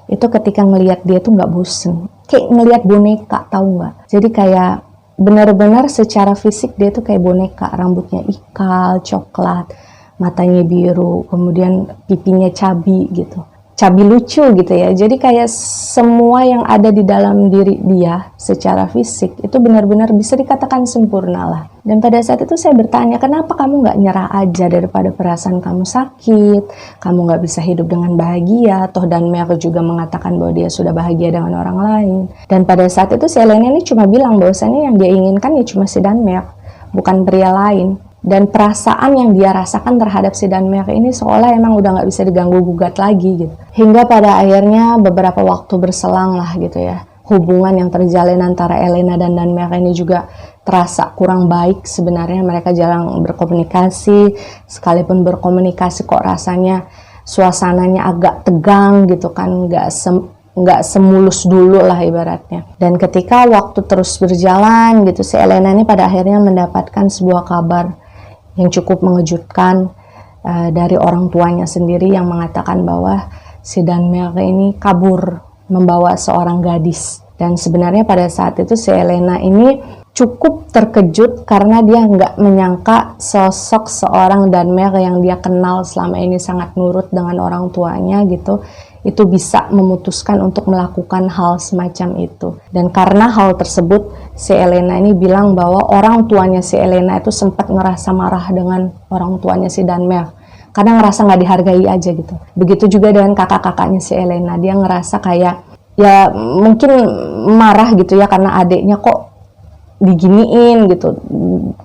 itu ketika ngelihat dia tuh nggak bosen. Kayak ngelihat boneka, tahu nggak? Jadi kayak benar-benar secara fisik dia tuh kayak boneka. Rambutnya ikal, coklat, matanya biru, kemudian pipinya cabi gitu. Cabi lucu gitu ya. Jadi kayak semua yang ada di dalam diri dia secara fisik itu benar-benar bisa dikatakan sempurna lah. Dan pada saat itu saya bertanya, kenapa kamu gak nyerah aja daripada perasaan kamu sakit, kamu gak bisa hidup dengan bahagia, toh Danmea juga mengatakan bahwa dia sudah bahagia dengan orang lain. Dan pada saat itu si Elena ini cuma bilang bahwasannya yang dia inginkan ya cuma si Danmea, bukan pria lain. Dan perasaan yang dia rasakan terhadap si Danmer ini seolah emang udah nggak bisa diganggu gugat lagi gitu. Hingga pada akhirnya beberapa waktu berselang lah gitu ya, hubungan yang terjalin antara Elena dan Danmer ini juga terasa kurang baik. Sebenarnya mereka jarang berkomunikasi, sekalipun berkomunikasi kok rasanya suasananya agak tegang gitu kan, nggak semulus dulu lah ibaratnya. Dan ketika waktu terus berjalan gitu, si Elena ini pada akhirnya mendapatkan sebuah kabar yang cukup mengejutkan dari orang tuanya sendiri yang mengatakan bahwa si Danmer ini kabur membawa seorang gadis. Dan sebenarnya pada saat itu si Elena ini cukup terkejut karena dia nggak menyangka sosok seorang Danmer yang dia kenal selama ini sangat nurut dengan orang tuanya gitu, itu bisa memutuskan untuk melakukan hal semacam itu. Dan karena hal tersebut, si Elena ini bilang bahwa orang tuanya si Elena itu sempat ngerasa marah dengan orang tuanya si Danmer, karena ngerasa nggak dihargai aja gitu. Begitu juga dengan kakak-kakaknya si Elena, dia ngerasa kayak ya mungkin marah gitu ya karena adiknya kok diginiin gitu,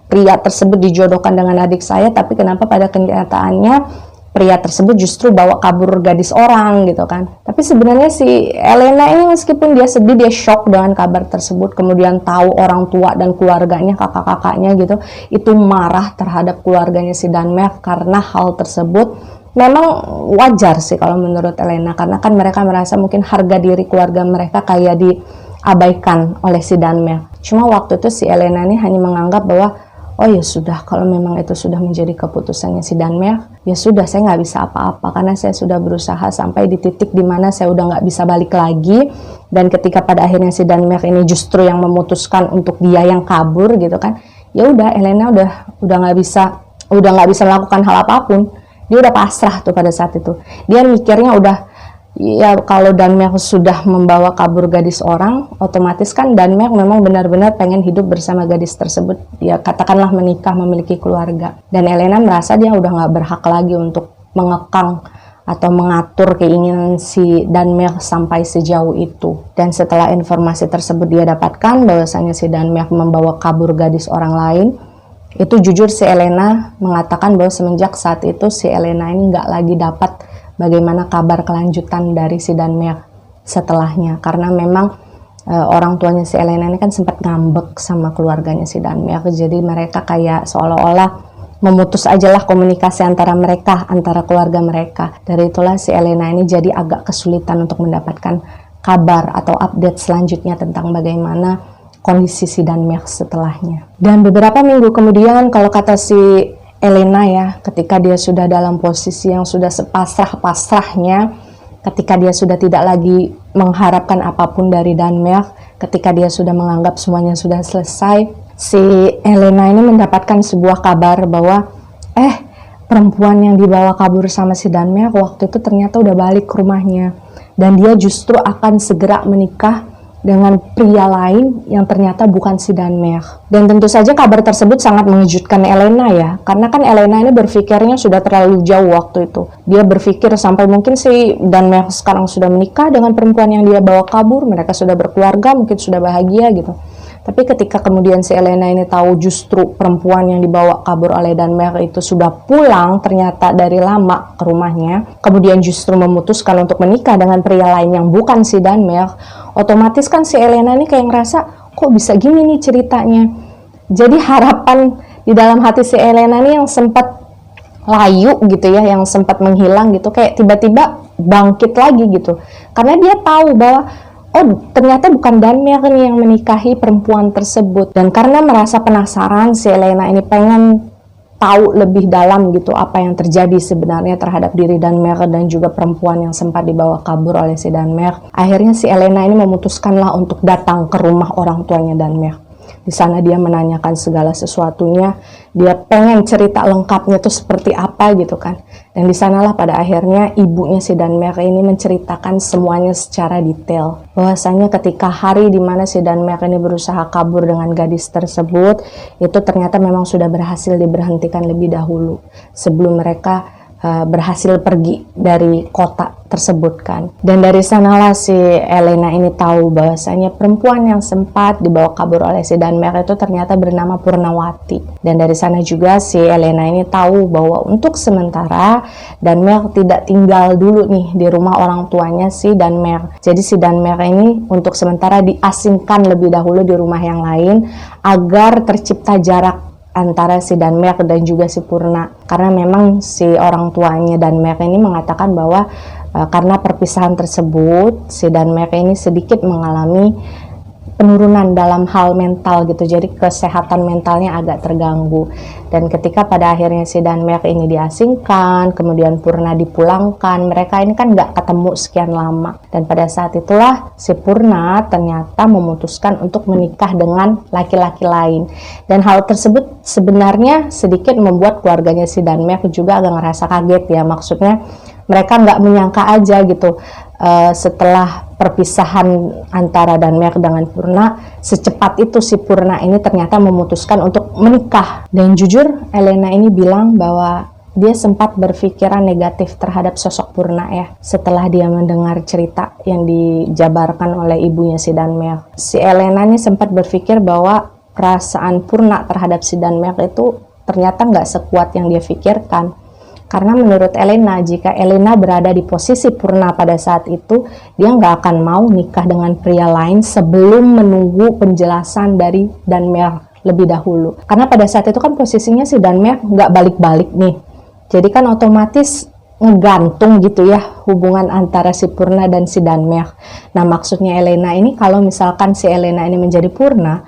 pria tersebut dijodohkan dengan adik saya, tapi kenapa pada kenyataannya pria tersebut justru bawa kabur gadis orang gitu kan. Tapi sebenarnya si Elena ini meskipun dia sedih, dia shock dengan kabar tersebut, kemudian tahu orang tua dan keluarganya, kakak-kakaknya gitu, itu marah terhadap keluarganya si Danmer karena hal tersebut memang wajar sih kalau menurut Elena, karena kan mereka merasa mungkin harga diri keluarga mereka kayak diabaikan oleh si Danmer. Cuma waktu itu si Elena ini hanya menganggap bahwa oh ya sudah, kalau memang itu sudah menjadi keputusannya si Danmer, ya sudah, saya nggak bisa apa-apa karena saya sudah berusaha sampai di titik dimana saya udah nggak bisa balik lagi. Dan ketika pada akhirnya si Danmer ini justru yang memutuskan untuk dia yang kabur gitu kan, ya udah, Elena udah nggak bisa melakukan hal apapun. Dia udah pasrah tuh pada saat itu. Dia mikirnya udah, ya kalau Danmer sudah membawa kabur gadis orang, otomatis kan Danmer memang benar-benar pengen hidup bersama gadis tersebut. Ya katakanlah menikah, memiliki keluarga. Dan Elena merasa dia udah nggak berhak lagi untuk mengekang atau mengatur keinginan si Danmer sampai sejauh itu. Dan setelah informasi tersebut dia dapatkan bahwasanya si Danmer membawa kabur gadis orang lain, itu jujur si Elena mengatakan bahwa semenjak saat itu si Elena ini nggak lagi dapat bagaimana kabar kelanjutan dari si Danmer setelahnya, karena memang orang tuanya si Elena ini kan sempat ngambek sama keluarganya si Danmer, jadi mereka kayak seolah-olah memutus aja lah komunikasi antara mereka, antara keluarga mereka. Dari itulah si Elena ini jadi agak kesulitan untuk mendapatkan kabar atau update selanjutnya tentang bagaimana kondisi si Danmer setelahnya. Dan beberapa minggu kemudian, kalau kata si Elena ya, ketika dia sudah dalam posisi yang sudah sepasrah-pasrahnya, ketika dia sudah tidak lagi mengharapkan apapun dari Danmer, ketika dia sudah menganggap semuanya sudah selesai, si Elena ini mendapatkan sebuah kabar bahwa perempuan yang dibawa kabur sama si Danmer waktu itu ternyata udah balik ke rumahnya, dan dia justru akan segera menikah dengan pria lain yang ternyata bukan si Danmer. Dan tentu saja kabar tersebut sangat mengejutkan Elena ya, karena kan Elena ini berpikirnya sudah terlalu jauh waktu itu. Dia berpikir sampai mungkin si Danmer sekarang sudah menikah dengan perempuan yang dia bawa kabur, mereka sudah berkeluarga, mungkin sudah bahagia gitu. Tapi ketika kemudian si Elena ini tahu justru perempuan yang dibawa kabur oleh Danmer itu sudah pulang ternyata dari lama ke rumahnya, kemudian justru memutuskan untuk menikah dengan pria lain yang bukan si Danmer, otomatis kan si Elena ini kayak ngerasa, kok bisa gini nih ceritanya. Jadi harapan di dalam hati si Elena ini yang sempat layu gitu ya, yang sempat menghilang gitu, kayak tiba-tiba bangkit lagi gitu. Karena dia tahu bahwa oh ternyata bukan Danmer nih yang menikahi perempuan tersebut. Dan karena merasa penasaran, si Elena ini pengen tahu lebih dalam gitu apa yang terjadi sebenarnya terhadap diri Danmer dan juga perempuan yang sempat dibawa kabur oleh si Danmer. Akhirnya si Elena ini memutuskanlah untuk datang ke rumah orang tuanya Danmer. Di sana dia menanyakan segala sesuatunya, dia pengen cerita lengkapnya tuh seperti apa gitu kan. Dan di sanalah pada akhirnya ibunya si Danmer ini menceritakan semuanya secara detail. Bahwasanya ketika hari dimana si Danmer ini berusaha kabur dengan gadis tersebut, itu ternyata memang sudah berhasil diberhentikan lebih dahulu sebelum mereka berhasil pergi dari kota tersebut kan. Dan dari sanalah si Elena ini tahu bahwasanya perempuan yang sempat dibawa kabur oleh si Danemark itu ternyata bernama Purnawati. Dan dari sana juga si Elena ini tahu bahwa untuk sementara Danemark tidak tinggal dulu nih di rumah orang tuanya si Danemark. Jadi si Danemark ini untuk sementara diasingkan lebih dahulu di rumah yang lain agar tercipta jarak antara si Danemark dan juga si Purna, karena memang si orang tuanya Danemark ini mengatakan bahwa karena perpisahan tersebut si Danemark ini sedikit mengalami penurunan dalam hal mental gitu, jadi kesehatan mentalnya agak terganggu. Dan ketika pada akhirnya si Danemark ini diasingkan, kemudian Purna dipulangkan, mereka ini kan nggak ketemu sekian lama. Dan pada saat itulah si Purna ternyata memutuskan untuk menikah dengan laki-laki lain. Dan hal tersebut sebenarnya sedikit membuat keluarganya si Danemark juga agak ngerasa kaget ya, maksudnya mereka nggak menyangka aja gitu setelah perpisahan antara Danemark dengan Purna, secepat itu si Purna ini ternyata memutuskan untuk menikah. Dan jujur Elena ini bilang bahwa dia sempat berpikiran negatif terhadap sosok Purna ya, setelah dia mendengar cerita yang dijabarkan oleh ibunya si Danemark. Si Elena ini sempat berpikir bahwa perasaan Purna terhadap si Danemark itu ternyata nggak sekuat yang dia pikirkan. Karena menurut Elena, jika Elena berada di posisi Purna pada saat itu, dia nggak akan mau nikah dengan pria lain sebelum menunggu penjelasan dari Danemark lebih dahulu. Karena pada saat itu kan posisinya si Danemark nggak balik-balik nih. Jadi kan otomatis ngegantung gitu ya hubungan antara si Purna dan si Danemark. Nah maksudnya Elena ini, kalau misalkan si Elena ini menjadi Purna,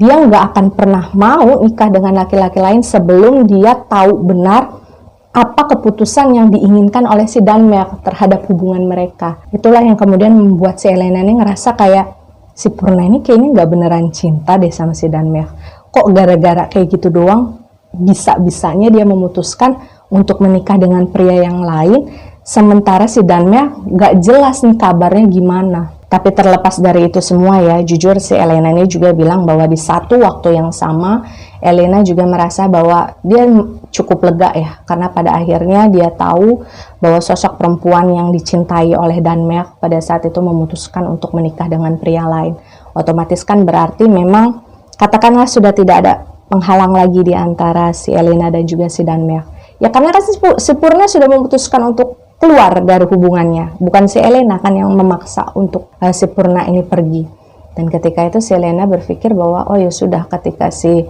dia nggak akan pernah mau nikah dengan laki-laki lain sebelum dia tahu benar apa keputusan yang diinginkan oleh si Danemark terhadap hubungan mereka. Itulah yang kemudian membuat si Elena ini ngerasa kayak si Purna ini kayaknya nggak beneran cinta deh sama si Danemark. Kok gara-gara kayak gitu doang bisa-bisanya dia memutuskan untuk menikah dengan pria yang lain, sementara si Danemark nggak jelas nih kabarnya gimana. Tapi terlepas dari itu semua ya, jujur si Elena ini juga bilang bahwa di satu waktu yang sama Elena juga merasa bahwa dia cukup lega ya, karena pada akhirnya dia tahu bahwa sosok perempuan yang dicintai oleh Danemark pada saat itu memutuskan untuk menikah dengan pria lain. Otomatis kan berarti memang katakanlah sudah tidak ada penghalang lagi di antara si Elena dan juga si Danemark. Ya karena kan si Purna sudah memutuskan untuk keluar dari hubungannya, bukan si Elena kan yang memaksa untuk si Purna ini pergi. Dan ketika itu si Elena berpikir bahwa oh ya sudah, ketika si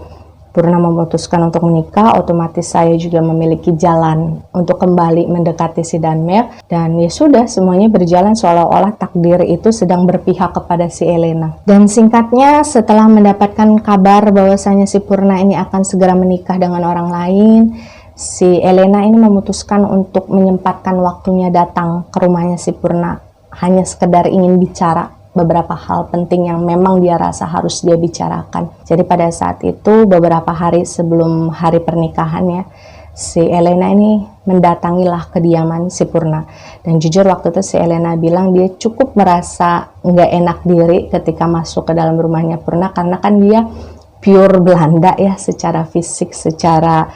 Purna memutuskan untuk menikah, otomatis saya juga memiliki jalan untuk kembali mendekati si Danemark. Dan ya sudah, semuanya berjalan seolah-olah takdir itu sedang berpihak kepada si Elena. Dan singkatnya, setelah mendapatkan kabar bahwasanya si Purna ini akan segera menikah dengan orang lain, si Elena ini memutuskan untuk menyempatkan waktunya datang ke rumahnya si Purna, hanya sekedar ingin bicara beberapa hal penting yang memang dia rasa harus dia bicarakan. Jadi pada saat itu, beberapa hari sebelum hari pernikahannya, si Elena ini mendatangilah kediaman si Purna. Dan jujur waktu itu si Elena bilang dia cukup merasa nggak enak diri ketika masuk ke dalam rumahnya Purna, karena kan dia pure Belanda ya, secara fisik, secara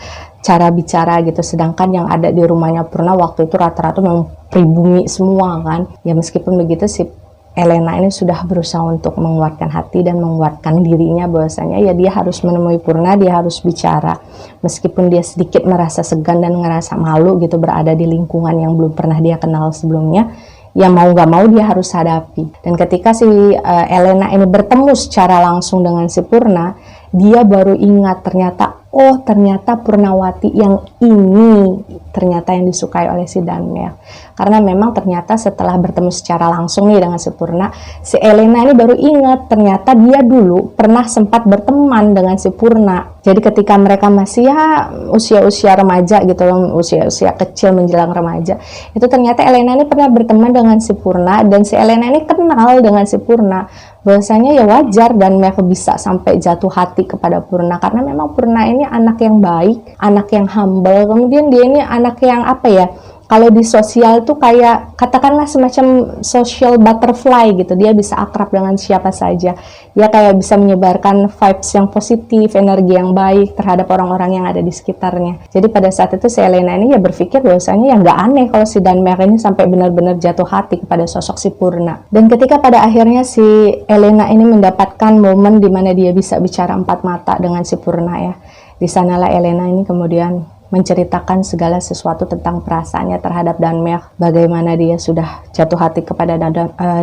cara bicara gitu. Sedangkan yang ada di rumahnya Purna waktu itu rata-rata memang pribumi semua kan. Ya meskipun begitu si Elena ini sudah berusaha untuk menguatkan hati dan menguatkan dirinya bahwasanya ya dia harus menemui Purna, dia harus bicara. Meskipun dia sedikit merasa segan dan ngerasa malu gitu berada di lingkungan yang belum pernah dia kenal sebelumnya, ya mau gak mau dia harus hadapi. Dan ketika si Elena ini bertemu secara langsung dengan si Purna, dia baru ingat ternyata ternyata Purnawati yang ini ternyata yang disukai oleh si Danemark. Karena memang ternyata setelah bertemu secara langsung nih dengan si Purna, si Elena ini baru ingat ternyata dia dulu pernah sempat berteman dengan si Purna. Jadi ketika mereka masih ya usia-usia remaja gitu loh, usia-usia kecil menjelang remaja, itu ternyata Elena ini pernah berteman dengan si Purna, dan si Elena ini kenal dengan si Purna. Bahwasanya ya wajar dan mereka bisa sampai jatuh hati kepada Purna, karena memang Purna ini anak yang baik, anak yang humble, kemudian dia ini anak yang apa ya, kalau di sosial tuh kayak katakanlah semacam social butterfly gitu. Dia bisa akrab dengan siapa saja. Dia kayak bisa menyebarkan vibes yang positif, energi yang baik terhadap orang-orang yang ada di sekitarnya. Jadi pada saat itu si Elena ini ya berpikir bahwasanya ya nggak aneh kalau si Danmer ini sampai benar-benar jatuh hati kepada sosok si Purna. Dan ketika pada akhirnya si Elena ini mendapatkan momen di mana dia bisa bicara empat mata dengan si Purna ya. Di sanalah Elena ini kemudian menceritakan segala sesuatu tentang perasaannya terhadap Danmer, bagaimana dia sudah jatuh hati kepada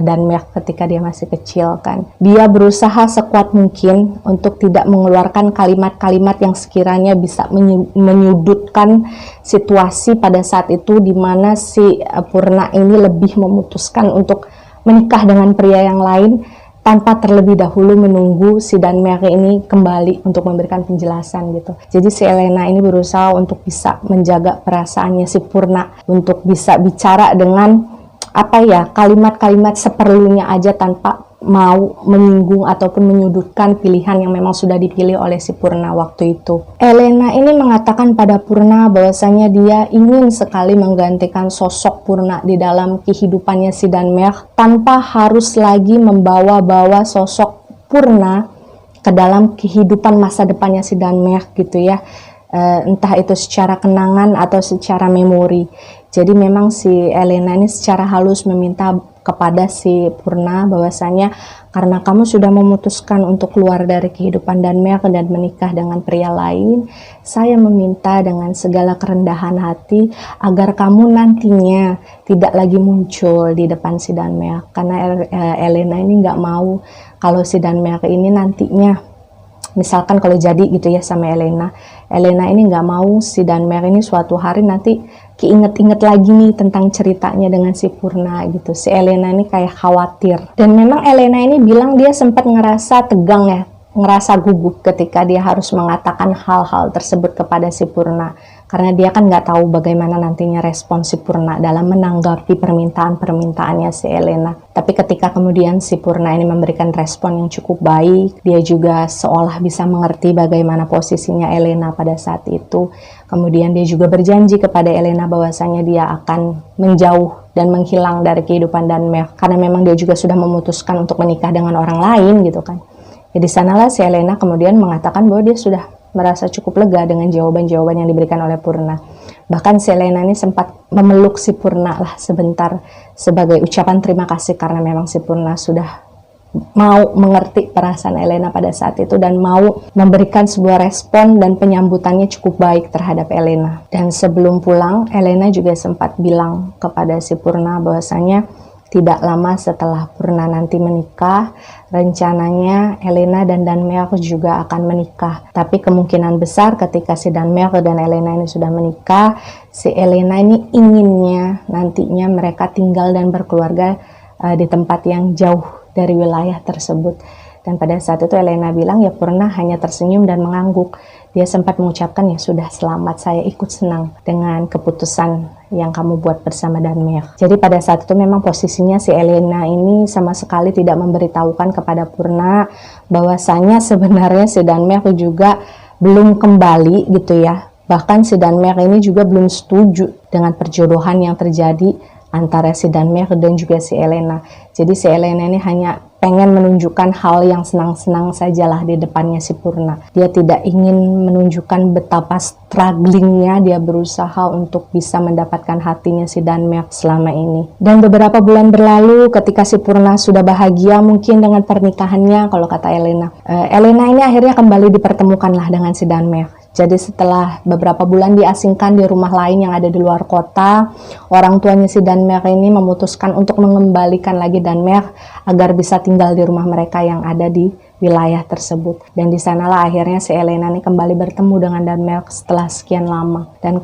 Danmer ketika dia masih kecil kan. Dia berusaha sekuat mungkin untuk tidak mengeluarkan kalimat-kalimat yang sekiranya bisa menyudutkan situasi pada saat itu di mana si Purna ini lebih memutuskan untuk menikah dengan pria yang lain tanpa terlebih dahulu menunggu si Danmer ini kembali untuk memberikan penjelasan gitu. Jadi si Elena ini berusaha untuk bisa menjaga perasaannya si Purna, untuk bisa bicara dengan kalimat-kalimat seperlunya aja tanpa mau menyinggung ataupun menyudutkan pilihan yang memang sudah dipilih oleh si Purna waktu itu. Elena ini mengatakan pada Purna bahwasanya dia ingin sekali menggantikan sosok Purna di dalam kehidupannya si Danmer tanpa harus lagi membawa-bawa sosok Purna ke dalam kehidupan masa depannya si Danmer gitu ya. Entah itu secara kenangan atau secara memori. Jadi memang si Elena ini secara halus meminta kepada si Purna bahwasanya karena kamu sudah memutuskan untuk keluar dari kehidupan Danmer dan menikah dengan pria lain, saya meminta dengan segala kerendahan hati agar kamu nantinya tidak lagi muncul di depan si Danmer, karena Elena ini nggak mau kalau si Danmer ini nantinya, misalkan kalau jadi gitu ya sama Elena ini nggak mau si Danmer ini suatu hari nanti keinget-inget lagi nih tentang ceritanya dengan si Purna gitu. Si Elena ini kayak khawatir. Dan memang Elena ini bilang dia sempat ngerasa tegang ya, ngerasa gugup ketika dia harus mengatakan hal-hal tersebut kepada si Purna. Karena dia kan nggak tahu bagaimana nantinya respon si Purna dalam menanggapi permintaan-permintaannya si Elena. Tapi ketika kemudian si Purna ini memberikan respon yang cukup baik, dia juga seolah bisa mengerti bagaimana posisinya Elena pada saat itu. Kemudian dia juga berjanji kepada Elena bahwasanya dia akan menjauh dan menghilang dari kehidupan Danmer. Karena memang dia juga sudah memutuskan untuk menikah dengan orang lain gitu kan. Jadi sanalah si Elena kemudian mengatakan bahwa dia sudah merasa cukup lega dengan jawaban-jawaban yang diberikan oleh Purna. Bahkan si Elena ini sempat memeluk si Purna lah sebentar sebagai ucapan terima kasih karena memang si Purna sudah mau mengerti perasaan Elena pada saat itu dan mau memberikan sebuah respon dan penyambutannya cukup baik terhadap Elena. Dan sebelum pulang, Elena juga sempat bilang kepada si Purna bahwasanya tidak lama setelah Purna nanti menikah, rencananya Elena dan Danmer juga akan menikah. Tapi kemungkinan besar ketika si Danmer dan Elena ini sudah menikah, si Elena ini inginnya nantinya mereka tinggal dan berkeluarga di tempat yang jauh dari wilayah tersebut. Dan pada saat itu Elena bilang ya Purna hanya tersenyum dan mengangguk. Dia sempat mengucapkan ya sudah, selamat, saya ikut senang dengan keputusan yang kamu buat bersama Danmer. Jadi pada saat itu memang posisinya si Elena ini sama sekali tidak memberitahukan kepada Purna bahwasanya sebenarnya si Danmer juga belum kembali gitu ya. Bahkan si Danmer ini juga belum setuju dengan perjodohan yang terjadi antara si Danmer dan juga si Elena. Jadi si Elena ini hanya pengen menunjukkan hal yang senang-senang sajalah di depannya si Purna. Dia tidak ingin menunjukkan betapa strugglingnya dia berusaha untuk bisa mendapatkan hatinya si Danmer selama ini. Dan beberapa bulan berlalu ketika si Purna sudah bahagia mungkin dengan pernikahannya, kalau kata Elena. Elena ini akhirnya kembali dipertemukanlah dengan si Danmer. Jadi setelah beberapa bulan diasingkan di rumah lain yang ada di luar kota, orang tuanya si Danmer ini memutuskan untuk mengembalikan lagi Danmer agar bisa tinggal di rumah mereka yang ada di wilayah tersebut. Dan di sanalah akhirnya si Elena ini kembali bertemu dengan Danmer setelah sekian lama. Dan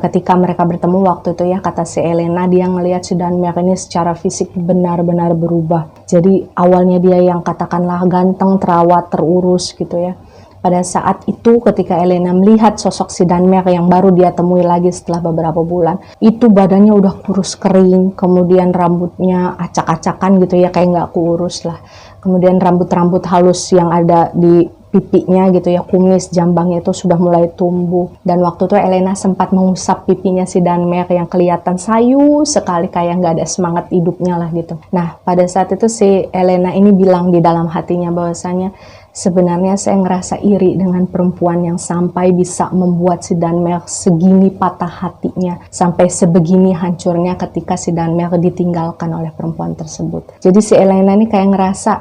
ketika mereka bertemu waktu itu ya, kata si Elena, dia ngelihat si Danmer ini secara fisik benar-benar berubah. Jadi awalnya dia yang katakanlah ganteng, terawat, terurus gitu ya. Pada saat itu ketika Elena melihat sosok si Danmer yang baru dia temui lagi setelah beberapa bulan, itu badannya udah kurus kering, kemudian rambutnya acak-acakan gitu ya, kayak nggak kurus lah. Kemudian rambut-rambut halus yang ada di pipinya gitu ya, kumis jambangnya itu sudah mulai tumbuh. Dan waktu itu Elena sempat mengusap pipinya si Danmer yang kelihatan sayu sekali, kayak nggak ada semangat hidupnya lah gitu. Nah pada saat itu si Elena ini bilang di dalam hatinya bahwasanya sebenarnya saya ngerasa iri dengan perempuan yang sampai bisa membuat si Danmer segini patah hatinya, sampai sebegini hancurnya ketika si Danmer ditinggalkan oleh perempuan tersebut. Jadi si Elena ini kayak ngerasa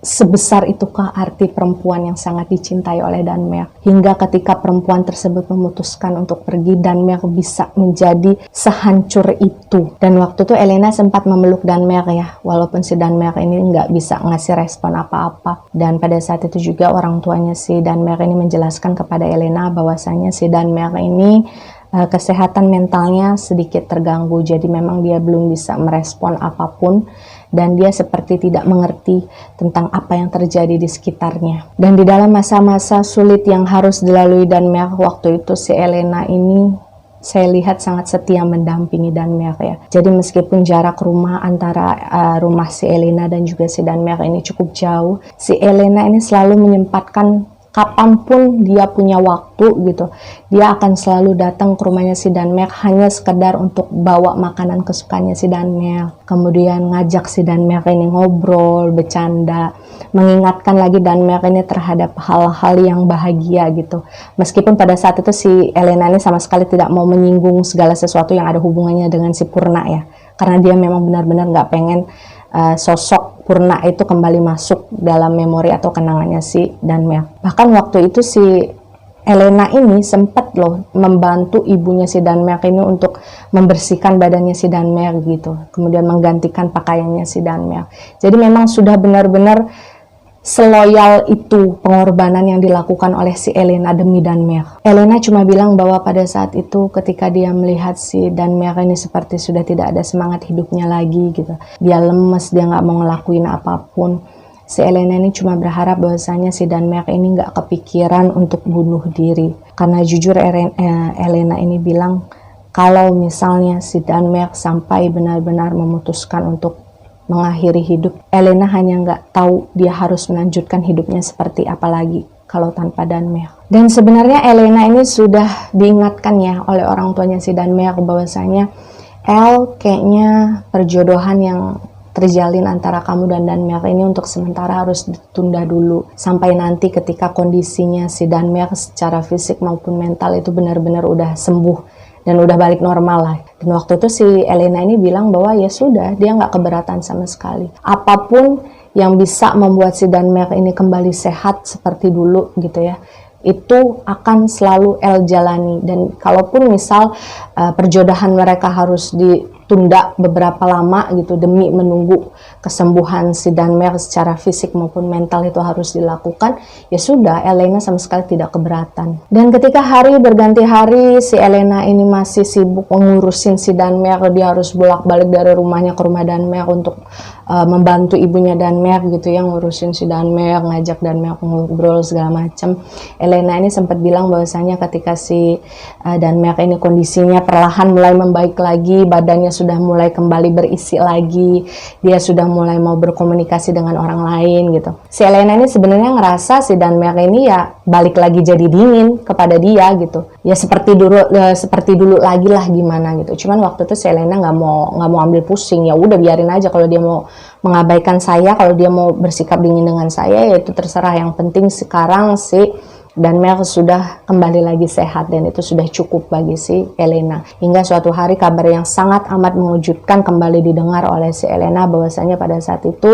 sebesar itukah arti perempuan yang sangat dicintai oleh Danmer, hingga ketika perempuan tersebut memutuskan untuk pergi, Danmer bisa menjadi sehancur itu. Dan waktu itu Elena sempat memeluk Danmer ya, walaupun si Danmer ini nggak bisa ngasih respon apa-apa. Dan pada saat itu juga orang tuanya si Danmer ini menjelaskan kepada Elena bahwasanya si Danmer ini kesehatan mentalnya sedikit terganggu, jadi memang dia belum bisa merespon apapun dan dia seperti tidak mengerti tentang apa yang terjadi di sekitarnya. Dan di dalam masa-masa sulit yang harus dilalui Danmer waktu itu, si Elena ini saya lihat sangat setia mendampingi Danmer ya. Jadi meskipun jarak rumah antara rumah si Elena dan juga si Danmer ini cukup jauh, si Elena ini selalu menyempatkan kapanpun dia punya waktu gitu, dia akan selalu datang ke rumahnya si Danmer hanya sekedar untuk bawa makanan kesukaannya si Danmer, kemudian ngajak si Danmer ini ngobrol, bercanda, mengingatkan lagi Danmer ini terhadap hal-hal yang bahagia gitu. Meskipun pada saat itu si Elena ini sama sekali tidak mau menyinggung segala sesuatu yang ada hubungannya dengan si Purna ya, karena dia memang benar-benar nggak pengen sosok Purna itu kembali masuk dalam memori atau kenangannya si Danmer. Bahkan waktu itu si Elena ini sempat loh membantu ibunya si Danmer ini untuk membersihkan badannya si Danmer gitu, kemudian menggantikan pakaiannya si Danmer. Jadi memang sudah benar-benar seloyal itu pengorbanan yang dilakukan oleh si Elena demi Danmer. Elena cuma bilang bahwa pada saat itu ketika dia melihat si Danmer ini seperti sudah tidak ada semangat hidupnya lagi gitu, dia lemes, dia nggak mau ngelakuin apapun, si Elena ini cuma berharap bahwasanya si Danmer ini nggak kepikiran untuk bunuh diri. Karena jujur Elena ini bilang kalau misalnya si Danmer sampai benar-benar memutuskan untuk mengakhiri hidup, Elena hanya nggak tahu dia harus melanjutkan hidupnya seperti apa lagi kalau tanpa Danmer. Dan sebenarnya Elena ini sudah diingatkan ya oleh orang tuanya si Danmer bahwasanya kayaknya perjodohan yang terjalin antara kamu dan Danmer ini untuk sementara harus ditunda dulu sampai nanti ketika kondisinya si Danmer secara fisik maupun mental itu benar-benar udah sembuh dan udah balik normal lah. Dan waktu itu si Elena ini bilang bahwa ya sudah, dia nggak keberatan sama sekali. Apapun yang bisa membuat si Danmer ini kembali sehat seperti dulu gitu ya, itu akan selalu El jalani. Dan kalaupun misal perjodohan mereka harus ditunda beberapa lama gitu demi menunggu kesembuhan si Danmer secara fisik maupun mental itu harus dilakukan, ya sudah, Elena sama sekali tidak keberatan. Dan ketika hari berganti hari, si Elena ini masih sibuk mengurusin si Danmer, dia harus bolak-balik dari rumahnya ke rumah Danmer untuk membantu ibunya Danmer gitu ya, ngurusin si Danmer, ngajak Danmer ngobrol segala macam. Elena ini sempat bilang bahwasanya ketika si Danmer ini kondisinya perlahan mulai membaik lagi, badannya sudah mulai kembali berisi lagi, dia sudah mulai mau berkomunikasi dengan orang lain gitu. Si Elena ini sebenarnya ngerasa si Danmer ini ya balik lagi jadi dingin kepada dia gitu. Ya seperti dulu lagi lah gimana gitu. Cuman waktu itu si Elena nggak mau ambil pusing, ya udah biarin aja kalau dia mau mengabaikan saya, kalau dia mau bersikap dingin dengan saya ya itu terserah. Yang penting sekarang si Danmer sudah kembali lagi sehat dan itu sudah cukup bagi si Elena. Hingga suatu hari kabar yang sangat amat mengejutkan kembali didengar oleh si Elena bahwasanya pada saat itu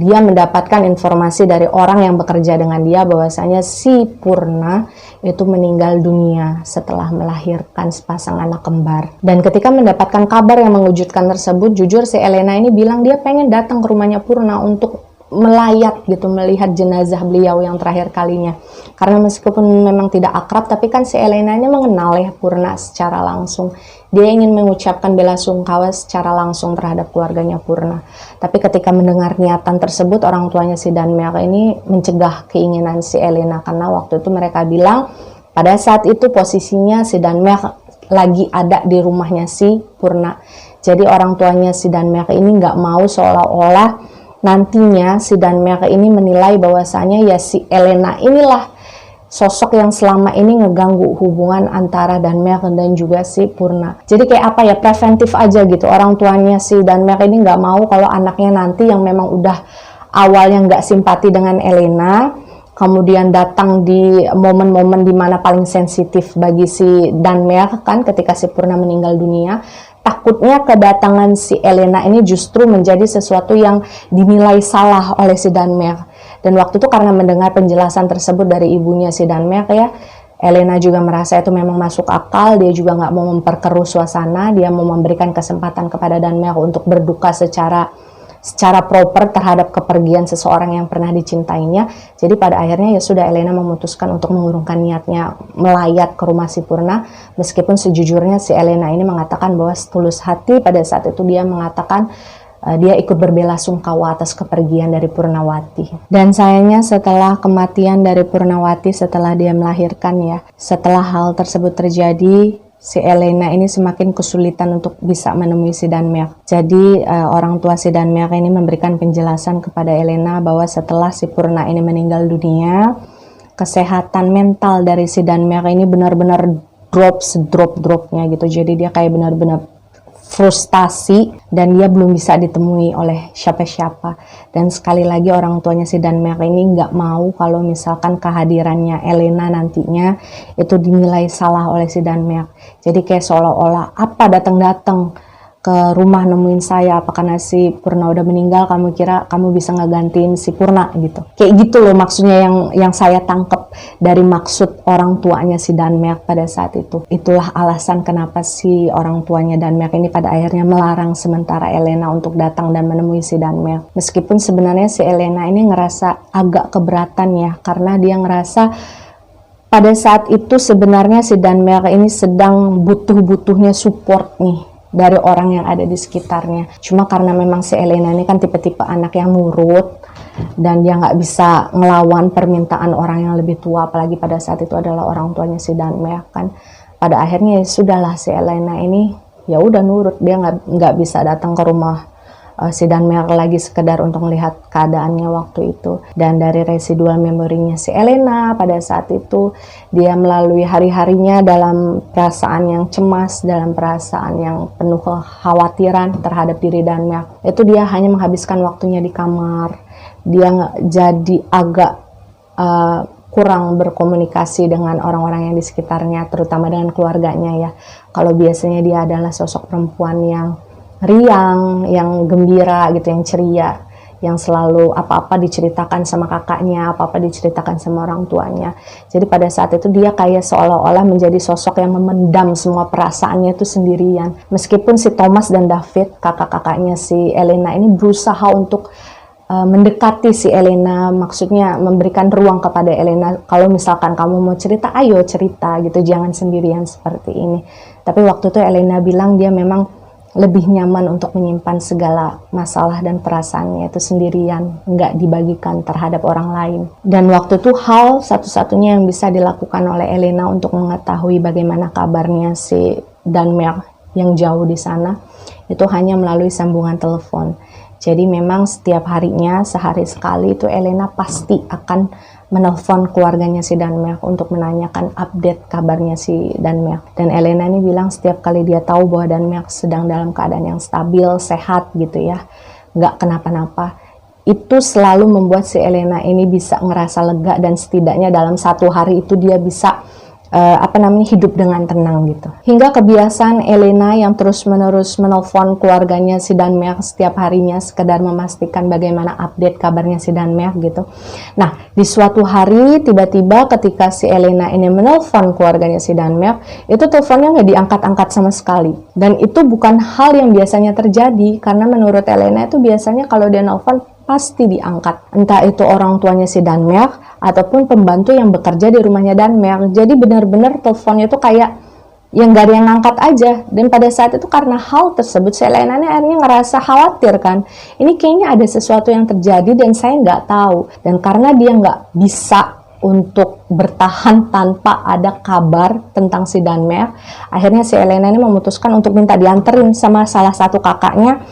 dia mendapatkan informasi dari orang yang bekerja dengan dia bahwasanya si Purna itu meninggal dunia setelah melahirkan sepasang anak kembar. Dan ketika mendapatkan kabar yang mengejutkan tersebut, jujur si Elena ini bilang dia pengen datang ke rumahnya Purna untuk melayat gitu, melihat jenazah beliau yang terakhir kalinya. Karena meskipun memang tidak akrab, tapi kan si Elena ini mengenal ya Purna secara langsung. Dia ingin mengucapkan bela sungkawa secara langsung terhadap keluarganya Purna. Tapi ketika mendengar niatan tersebut, orang tuanya si Danmer ini mencegah keinginan si Elena, karena waktu itu mereka bilang pada saat itu posisinya si Danmer lagi ada di rumahnya si Purna. Jadi orang tuanya si Danmer ini nggak mau seolah-olah nantinya si Daenmark ini menilai bahwasanya ya si Elena inilah sosok yang selama ini ngeganggu hubungan antara Daenmark dan juga si Purna. Jadi kayak apa ya, preventif aja gitu. Orang tuanya si Daenmark ini nggak mau kalau anaknya nanti yang memang udah awalnya nggak simpati dengan Elena, kemudian datang di momen-momen dimana paling sensitif bagi si Daenmark kan, ketika si Purna meninggal dunia. Takutnya kedatangan si Elena ini justru menjadi sesuatu yang dinilai salah oleh si Daenmark. Dan waktu itu karena mendengar penjelasan tersebut dari ibunya si Daenmark ya, Elena juga merasa itu memang masuk akal. Dia juga nggak mau memperkeruh suasana, dia mau memberikan kesempatan kepada Daenmark untuk berduka secara proper terhadap kepergian seseorang yang pernah dicintainya. Jadi pada akhirnya ya sudah, Elena memutuskan untuk mengurungkan niatnya melayat ke rumah si Purna, meskipun sejujurnya si Elena ini mengatakan bahwa setulus hati pada saat itu dia mengatakan dia ikut berbelasungkawa atas kepergian dari Purnawati. Dan sayangnya setelah kematian dari Purnawati, setelah dia melahirkan ya, setelah hal tersebut terjadi, si Elena ini semakin kesulitan untuk bisa menemui si Daenmark. Jadi orang tua si Daenmark ini memberikan penjelasan kepada Elena bahwa setelah si Purna ini meninggal dunia, kesehatan mental dari si Daenmark ini benar-benar drop-dropnya gitu. Jadi dia kayak benar-benar frustasi dan dia belum bisa ditemui oleh siapa-siapa. Dan sekali lagi orang tuanya si Daenmark ini nggak mau kalau misalkan kehadirannya Elena nantinya itu dinilai salah oleh si Daenmark. Jadi kayak seolah-olah apa datang-datang ke rumah nemuin saya, apa karena si Purna udah meninggal kamu kira kamu bisa ngegantiin si Purna gitu. Kayak gitu loh maksudnya yang saya tangkep dari maksud orang tuanya si Daenmark pada saat itu. Itulah alasan kenapa si orang tuanya Daenmark ini pada akhirnya melarang sementara Elena untuk datang dan menemui si Daenmark. Meskipun sebenarnya si Elena ini ngerasa agak keberatan ya, karena dia ngerasa pada saat itu sebenarnya si Daenmark ini sedang butuh-butuhnya support nih dari orang yang ada di sekitarnya. Cuma karena memang si Elena ini kan tipe-tipe anak yang nurut dan dia nggak bisa ngelawan permintaan orang yang lebih tua, apalagi pada saat itu adalah orang tuanya si Daenmark kan. Pada akhirnya ya sudahlah, si Elena ini ya udah nurut, dia nggak bisa datang ke rumah si Daenmark lagi sekedar untuk melihat keadaannya waktu itu. Dan dari residual memorinya si Elena pada saat itu, dia melalui hari-harinya dalam perasaan yang cemas, dalam perasaan yang penuh kekhawatiran terhadap diri Daenmark. Itu dia hanya menghabiskan waktunya di kamar. Dia jadi agak kurang berkomunikasi dengan orang-orang yang di sekitarnya, terutama dengan keluarganya ya. Kalau biasanya dia adalah sosok perempuan yang riang, yang gembira gitu, yang ceria, yang selalu apa-apa diceritakan sama kakaknya, apa-apa diceritakan sama orang tuanya. Jadi pada saat itu dia kayak seolah-olah menjadi sosok yang memendam semua perasaannya itu sendirian. Meskipun si Thomas dan David, kakak-kakaknya si Elena ini berusaha untuk mendekati si Elena, maksudnya memberikan ruang kepada Elena, kalau misalkan kamu mau cerita, ayo cerita gitu, jangan sendirian seperti ini. Tapi waktu itu Elena bilang dia memang lebih nyaman untuk menyimpan segala masalah dan perasaannya itu sendirian, nggak dibagikan terhadap orang lain. Dan waktu itu hal satu-satunya yang bisa dilakukan oleh Elena untuk mengetahui bagaimana kabarnya si Daenmark yang jauh di sana, itu hanya melalui sambungan telepon. Jadi memang setiap harinya, sehari sekali itu Elena pasti akan menelpon keluarganya si Daenmark untuk menanyakan update kabarnya si Daenmark. Dan Elena ini bilang setiap kali dia tahu bahwa Daenmark sedang dalam keadaan yang stabil, sehat gitu ya, nggak kenapa-napa, itu selalu membuat si Elena ini bisa ngerasa lega, dan setidaknya dalam satu hari itu dia bisa hidup dengan tenang gitu. Hingga kebiasaan Elena yang terus-menerus menelpon keluarganya si Daenmark setiap harinya sekedar memastikan bagaimana update kabarnya si Daenmark gitu. Nah, di suatu hari tiba-tiba ketika si Elena ini menelpon keluarganya si Daenmark, itu teleponnya nggak diangkat-angkat sama sekali. Dan itu bukan hal yang biasanya terjadi, karena menurut Elena itu biasanya kalau dia nelpon pasti diangkat, entah itu orang tuanya si Daenmark ataupun pembantu yang bekerja di rumahnya Daenmark. Jadi benar-benar teleponnya itu kayak yang gak ada yang ngangkat aja. Dan pada saat itu karena hal tersebut, si Elena ini akhirnya ngerasa khawatir kan, ini kayaknya ada sesuatu yang terjadi dan saya nggak tahu. Dan karena dia nggak bisa untuk bertahan tanpa ada kabar tentang si Daenmark, akhirnya si Elena ini memutuskan untuk minta dianterin sama salah satu kakaknya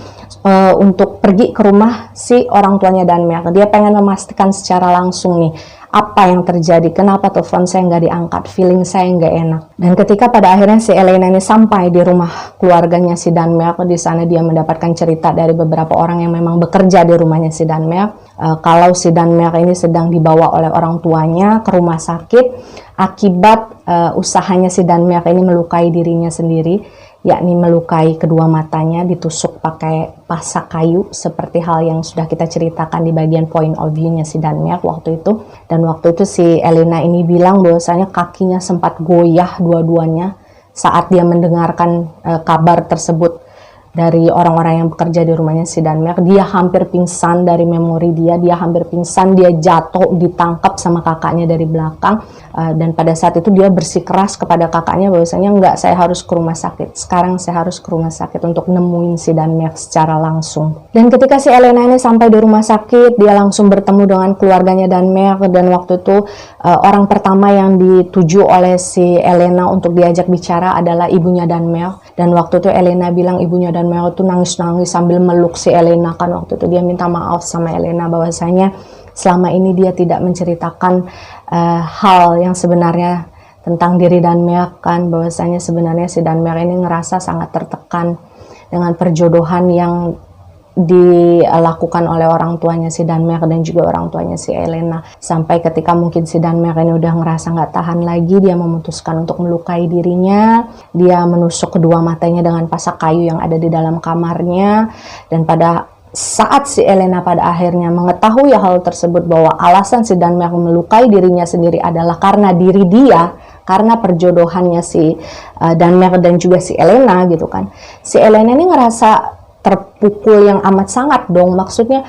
untuk pergi ke rumah si orang tuanya Danmerk. Dia pengen memastikan secara langsung nih apa yang terjadi, kenapa telepon saya nggak diangkat, feeling saya nggak enak. Dan ketika pada akhirnya si Elena ini sampai di rumah keluarganya si Danmerk, di sana dia mendapatkan cerita dari beberapa orang yang memang bekerja di rumahnya si Danmerk, kalau si Danmerk ini sedang dibawa oleh orang tuanya ke rumah sakit akibat usahanya si Danmerk ini melukai dirinya sendiri, yakni melukai kedua matanya, ditusuk pakai pasak kayu seperti hal yang sudah kita ceritakan di bagian point of view-nya si Danmerk waktu itu. Dan waktu itu si Elena ini bilang bahwasanya kakinya sempat goyah dua-duanya saat dia mendengarkan kabar tersebut dari orang-orang yang bekerja di rumahnya si Danmerk. Dia hampir pingsan dari memori dia hampir pingsan, dia jatuh, ditangkap sama kakaknya dari belakang. Dan pada saat itu dia bersikeras kepada kakaknya bahwasanya enggak, saya harus ke rumah sakit. Sekarang saya harus ke rumah sakit untuk nemuin si Danmerk secara langsung. Dan ketika si Elena ini sampai di rumah sakit, dia langsung bertemu dengan keluarganya Danmerk. Dan waktu itu orang pertama yang dituju oleh si Elena untuk diajak bicara adalah ibunya Danmerk. Dan waktu itu Elena bilang ibunya Danmerk itu nangis-nangis sambil meluk si Elena, kan waktu itu dia minta maaf sama Elena bahwasanya selama ini dia tidak menceritakan hal yang sebenarnya tentang diri Danmerk, kan bahwasanya sebenarnya si Danmerk ini ngerasa sangat tertekan dengan perjodohan yang dilakukan oleh orang tuanya si Danmerk dan juga orang tuanya si Elena, sampai ketika mungkin si Danmerk ini udah ngerasa nggak tahan lagi, dia memutuskan untuk melukai dirinya. Dia menusuk kedua matanya dengan pasak kayu yang ada di dalam kamarnya. Dan pada saat si Elena pada akhirnya mengetahui hal tersebut, bahwa alasan si Danmerk melukai dirinya sendiri adalah karena diri dia, karena perjodohannya si Danmerk dan juga si Elena gitu kan, si Elena ini ngerasa terpukul yang amat sangat dong. Maksudnya,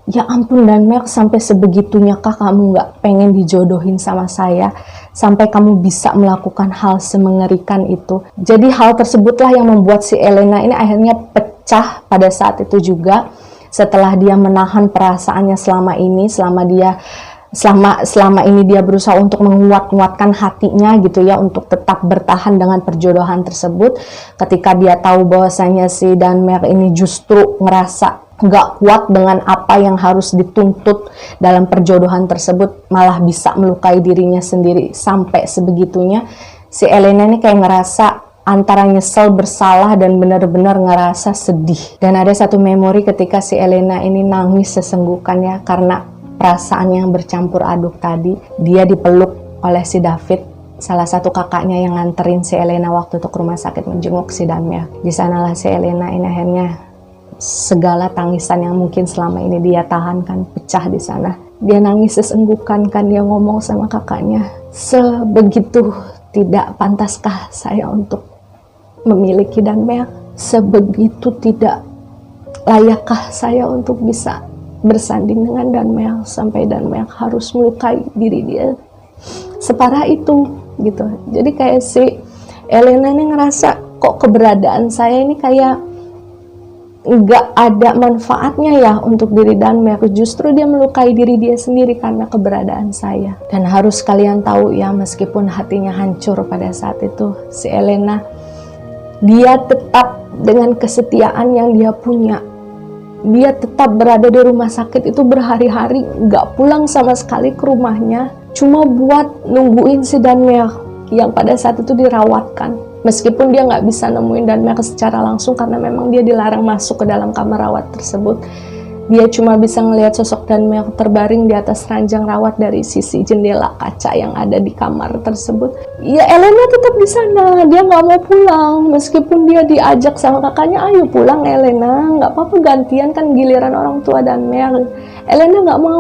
ya ampun Danmerk, sampai sebegitunya kah kamu nggak pengen dijodohin sama saya, sampai kamu bisa melakukan hal semengerikan itu. Jadi hal tersebutlah yang membuat si Elena ini akhirnya pecah pada saat itu juga, setelah dia menahan perasaannya selama ini, selama ini dia berusaha untuk menguatkan hatinya gitu ya, untuk tetap bertahan dengan perjodohan tersebut. Ketika dia tahu bahwasanya si Danmerk ini justru ngerasa gak kuat dengan apa yang harus dituntut dalam perjodohan tersebut, malah bisa melukai dirinya sendiri sampai sebegitunya, si Elena ini kayak ngerasa antara nyesel, bersalah, dan benar-benar ngerasa sedih. Dan ada satu memori ketika si Elena ini nangis sesenggukannya karena perasaan yang bercampur aduk tadi. Dia dipeluk oleh si David, salah satu kakaknya yang nganterin si Elena waktu itu ke rumah sakit menjenguk si Danmerk. Di sanalah si Elena ini akhirnya segala tangisan yang mungkin selama ini dia tahan kan pecah di sana. Dia nangis sesenggukan kan, dia ngomong sama kakaknya, sebegitu tidak pantaskah saya untuk memiliki Danmerk? Sebegitu tidak layakkah saya untuk bisa bersanding dengan Danmerk, sampai Danmerk harus melukai diri dia separah itu gitu. Jadi kayak si Elena ini ngerasa kok keberadaan saya ini kayak nggak ada manfaatnya ya untuk diri Danmerk, justru dia melukai diri dia sendiri karena keberadaan saya. Dan harus kalian tahu ya, meskipun hatinya hancur pada saat itu, si Elena, dia tetap dengan kesetiaan yang dia punya. Dia tetap berada di rumah sakit itu berhari-hari, nggak pulang sama sekali ke rumahnya, cuma buat nungguin si Danmerk yang pada saat itu dirawatkan. Meskipun dia nggak bisa nemuin Danmerk secara langsung karena memang dia dilarang masuk ke dalam kamar rawat tersebut. Dia cuma bisa ngelihat sosok Danmerk terbaring di atas ranjang rawat dari sisi jendela kaca yang ada di kamar tersebut. Ya Elena tetap di sana, dia nggak mau pulang. Meskipun dia diajak sama kakaknya, ayo pulang Elena, nggak apa-apa gantian kan giliran orang tua Danmerk. Elena nggak mau,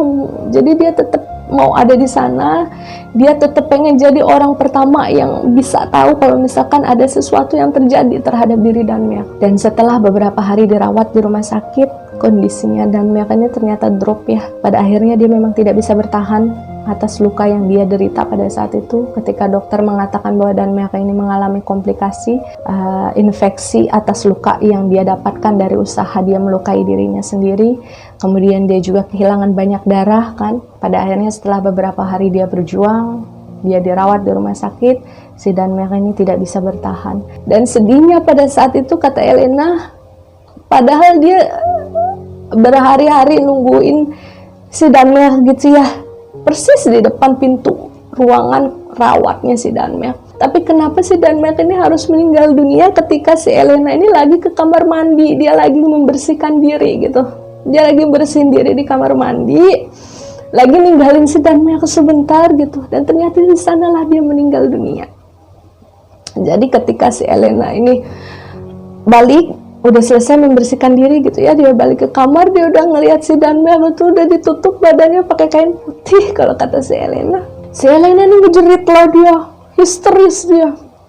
jadi dia tetap mau ada di sana. Dia tetap pengen jadi orang pertama yang bisa tahu kalau misalkan ada sesuatu yang terjadi terhadap diri Danmerk. Dan setelah beberapa hari dirawat di rumah sakit, kondisinya Danmerk ini ternyata drop ya. Pada akhirnya dia memang tidak bisa bertahan atas luka yang dia derita pada saat itu. Ketika dokter mengatakan bahwa Danmerk ini mengalami komplikasi infeksi atas luka yang dia dapatkan dari usaha dia melukai dirinya sendiri. Kemudian dia juga kehilangan banyak darah kan. Pada akhirnya setelah beberapa hari dia berjuang, dia dirawat di rumah sakit, si Danmerk ini tidak bisa bertahan. Dan sedihnya pada saat itu, kata Elena, Padahal dia berhari-hari nungguin si Danmel gitu ya, persis di depan pintu ruangan rawatnya si Danmel. Tapi kenapa si Danmel ini harus meninggal dunia ketika si Elena ini lagi ke kamar mandi, dia lagi membersihkan diri gitu. Dia lagi bersihin diri di kamar mandi, lagi ninggalin si Danmel sebentar gitu, dan ternyata di sanalah dia meninggal dunia. Jadi ketika si Elena ini balik, udah selesai membersihkan diri gitu ya, dia balik ke kamar, dia udah ngelihat si Danmel itu udah ditutup badannya pakai kain putih. Kalau kata si Elena ini ngejerit lah, dia histeris,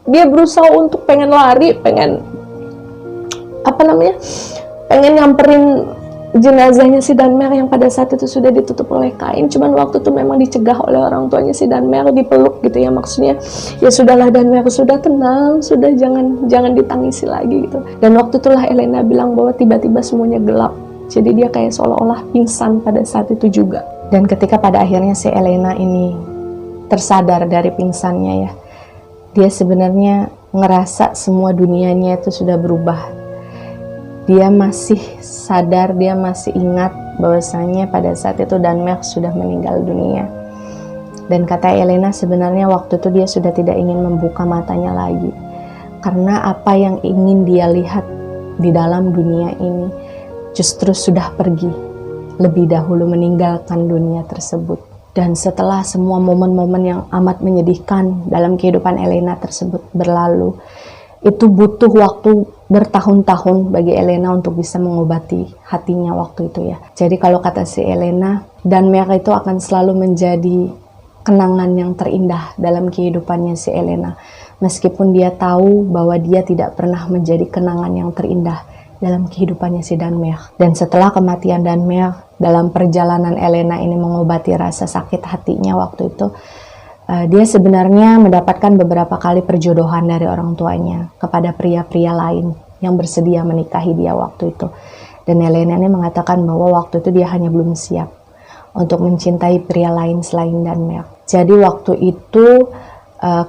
dia berusaha untuk pengen lari, pengen nyamperin jenazahnya si Danmel yang pada saat itu sudah ditutup oleh kain. Cuman waktu itu memang dicegah oleh orang tuanya si Danmel, dipeluk gitu ya, maksudnya ya sudahlah Danmel, sudah tenang, sudah jangan ditangisi lagi gitu. Dan waktu itulah Elena bilang bahwa tiba-tiba semuanya gelap, jadi dia kayak seolah-olah pingsan pada saat itu juga. Dan ketika pada akhirnya si Elena ini tersadar dari pingsannya ya, dia sebenarnya ngerasa semua dunianya itu sudah berubah. Dia masih sadar, dia masih ingat bahwasanya pada saat itu Danmel sudah meninggal dunia. Dan kata Elena sebenarnya waktu itu dia sudah tidak ingin membuka matanya lagi, karena apa yang ingin dia lihat di dalam dunia ini justru sudah pergi, lebih dahulu meninggalkan dunia tersebut. Dan setelah semua momen-momen yang amat menyedihkan dalam kehidupan Elena tersebut berlalu, itu butuh waktu bertahun-tahun bagi Elena untuk bisa mengobati hatinya waktu itu ya. Jadi kalau kata si Elena, Danmel itu akan selalu menjadi kenangan yang terindah dalam kehidupannya si Elena. Meskipun dia tahu bahwa dia tidak pernah menjadi kenangan yang terindah dalam kehidupannya si Danmel. Dan setelah kematian Danmel, dalam perjalanan Elena ini mengobati rasa sakit hatinya waktu itu, dia sebenarnya mendapatkan beberapa kali perjodohan dari orang tuanya kepada pria-pria lain yang bersedia menikahi dia waktu itu. Dan Elena ini mengatakan bahwa waktu itu dia hanya belum siap untuk mencintai pria lain selain Danmel. Jadi waktu itu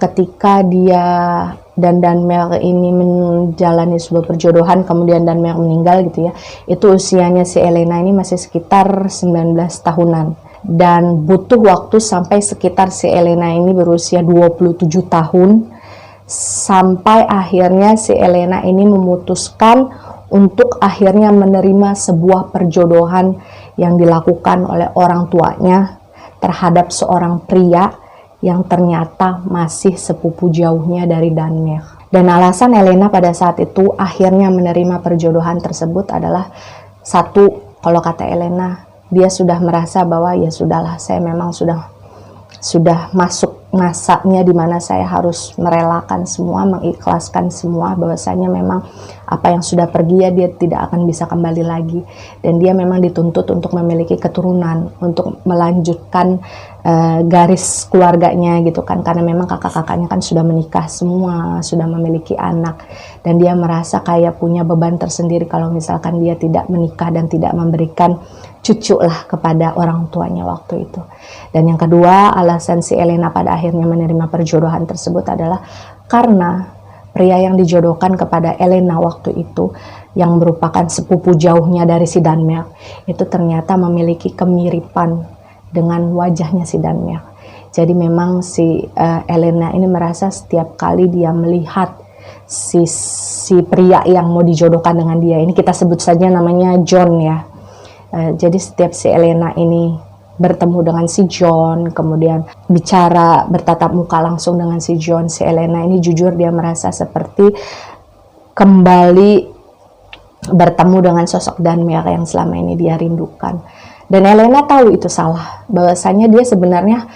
ketika dia dan Danmel ini menjalani sebuah perjodohan, kemudian Danmel meninggal gitu ya, itu usianya si Elena ini masih sekitar 19 tahunan. Dan butuh waktu sampai sekitar si Elena ini berusia 27 tahun sampai akhirnya si Elena ini memutuskan untuk akhirnya menerima sebuah perjodohan yang dilakukan oleh orang tuanya terhadap seorang pria yang ternyata masih sepupu jauhnya dari Danmel. Dan alasan Elena pada saat itu akhirnya menerima perjodohan tersebut adalah satu, kalau kata Elena, dia sudah merasa bahwa ya sudahlah, saya memang sudah masuk masanya di mana saya harus merelakan semua, mengikhlaskan semua, bahwasanya memang apa yang sudah pergi ya dia tidak akan bisa kembali lagi. Dan dia memang dituntut untuk memiliki keturunan, untuk melanjutkan garis keluarganya gitu kan, karena memang kakak-kakaknya kan sudah menikah semua, sudah memiliki anak, dan dia merasa kayak punya beban tersendiri kalau misalkan dia tidak menikah dan tidak memberikan cucu lah kepada orang tuanya waktu itu. Dan yang kedua, alasan si Elena pada akhirnya menerima perjodohan tersebut adalah karena pria yang dijodohkan kepada Elena waktu itu, yang merupakan sepupu jauhnya dari si Danmel, itu ternyata memiliki kemiripan dengan wajahnya si Danmel. Jadi memang si Elena ini merasa setiap kali dia melihat si pria yang mau dijodohkan dengan dia, ini kita sebut saja namanya John ya. Jadi setiap si Elena ini bertemu dengan si John, kemudian bicara bertatap muka langsung dengan si John, si Elena ini jujur dia merasa seperti kembali bertemu dengan sosok Danmel yang selama ini dia rindukan. Dan Elena tahu itu salah, bahwasanya dia sebenarnya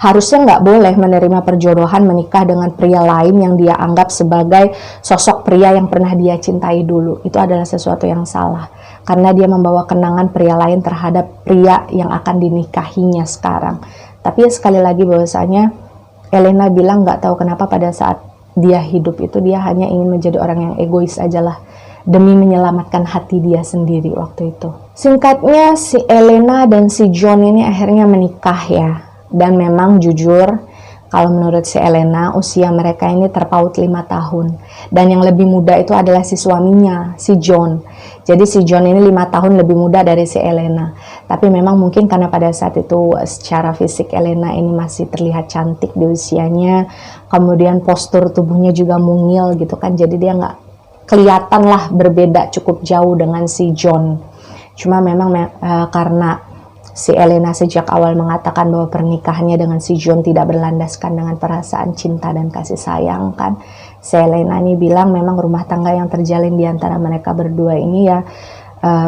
harusnya nggak boleh menerima perjodohan menikah dengan pria lain yang dia anggap sebagai sosok pria yang pernah dia cintai dulu. Itu adalah sesuatu yang salah, karena dia membawa kenangan pria lain terhadap pria yang akan dinikahinya sekarang. Tapi ya sekali lagi bahwasanya Elena bilang nggak tahu kenapa pada saat dia hidup itu dia hanya ingin menjadi orang yang egois aja lah, demi menyelamatkan hati dia sendiri waktu itu. Singkatnya si Elena dan si John ini akhirnya menikah ya. Dan memang jujur Kalau menurut si Elena, usia mereka ini terpaut 5 tahun. Dan yang lebih muda itu adalah si suaminya, si John. Jadi si John ini 5 tahun lebih muda dari si Elena. Tapi memang mungkin karena pada saat itu secara fisik Elena ini masih terlihat cantik di usianya. Kemudian postur tubuhnya juga mungil gitu kan. Jadi dia nggak kelihatan lah berbeda cukup jauh dengan si John. Cuma memang karena si Elena sejak awal mengatakan bahwa pernikahannya dengan si John tidak berlandaskan dengan perasaan cinta dan kasih sayang kan. Si Elena ini bilang memang rumah tangga yang terjalin di antara mereka berdua ini ya